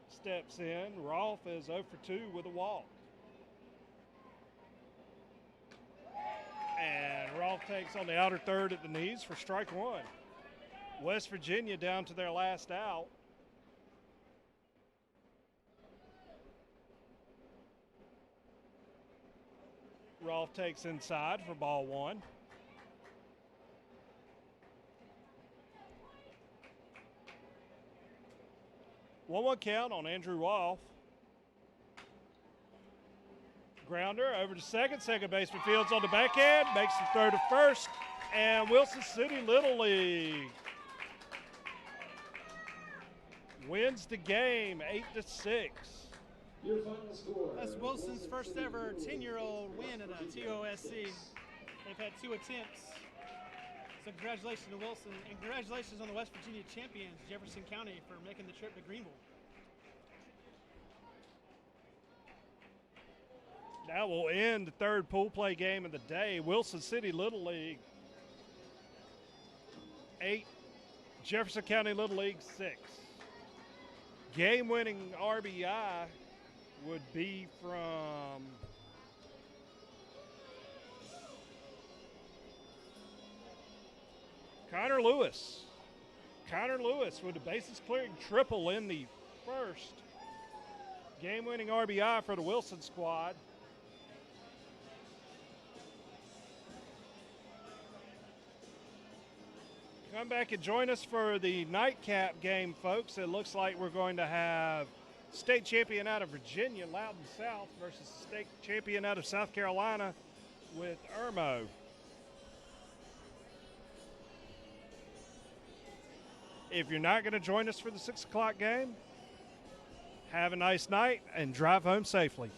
steps in. Rolfe is 0 for 2 with a walk. And Rolfe takes on the outer third at the knees for strike 1. West Virginia down to their last out. Rolfe takes inside for ball 1. One count on Andrew Rolfe. Grounder over to second. Second baseman fields on the backhand, makes the throw to first, and Wilson City Little League wins the game 8-6. Your final score. That's Wilson's first ever 10-year-old win at a TOSC. They've had 2 attempts. So congratulations to Wilson, and congratulations on the West Virginia champions, Jefferson County, for making the trip to Greenville. That will end the third pool play game of the day. Wilson City Little League 8, Jefferson County Little League 6. Game-winning RBI would be from Connor Lewis. Connor Lewis with the bases clearing triple in the first. Game-winning RBI for the Wilson squad. Come back and join us for the nightcap game, folks. It looks like we're going to have state champion out of Virginia, Loudon South, versus state champion out of South Carolina with Irmo. If you're not going to join us for the 6 o'clock game, have a nice night and drive home safely.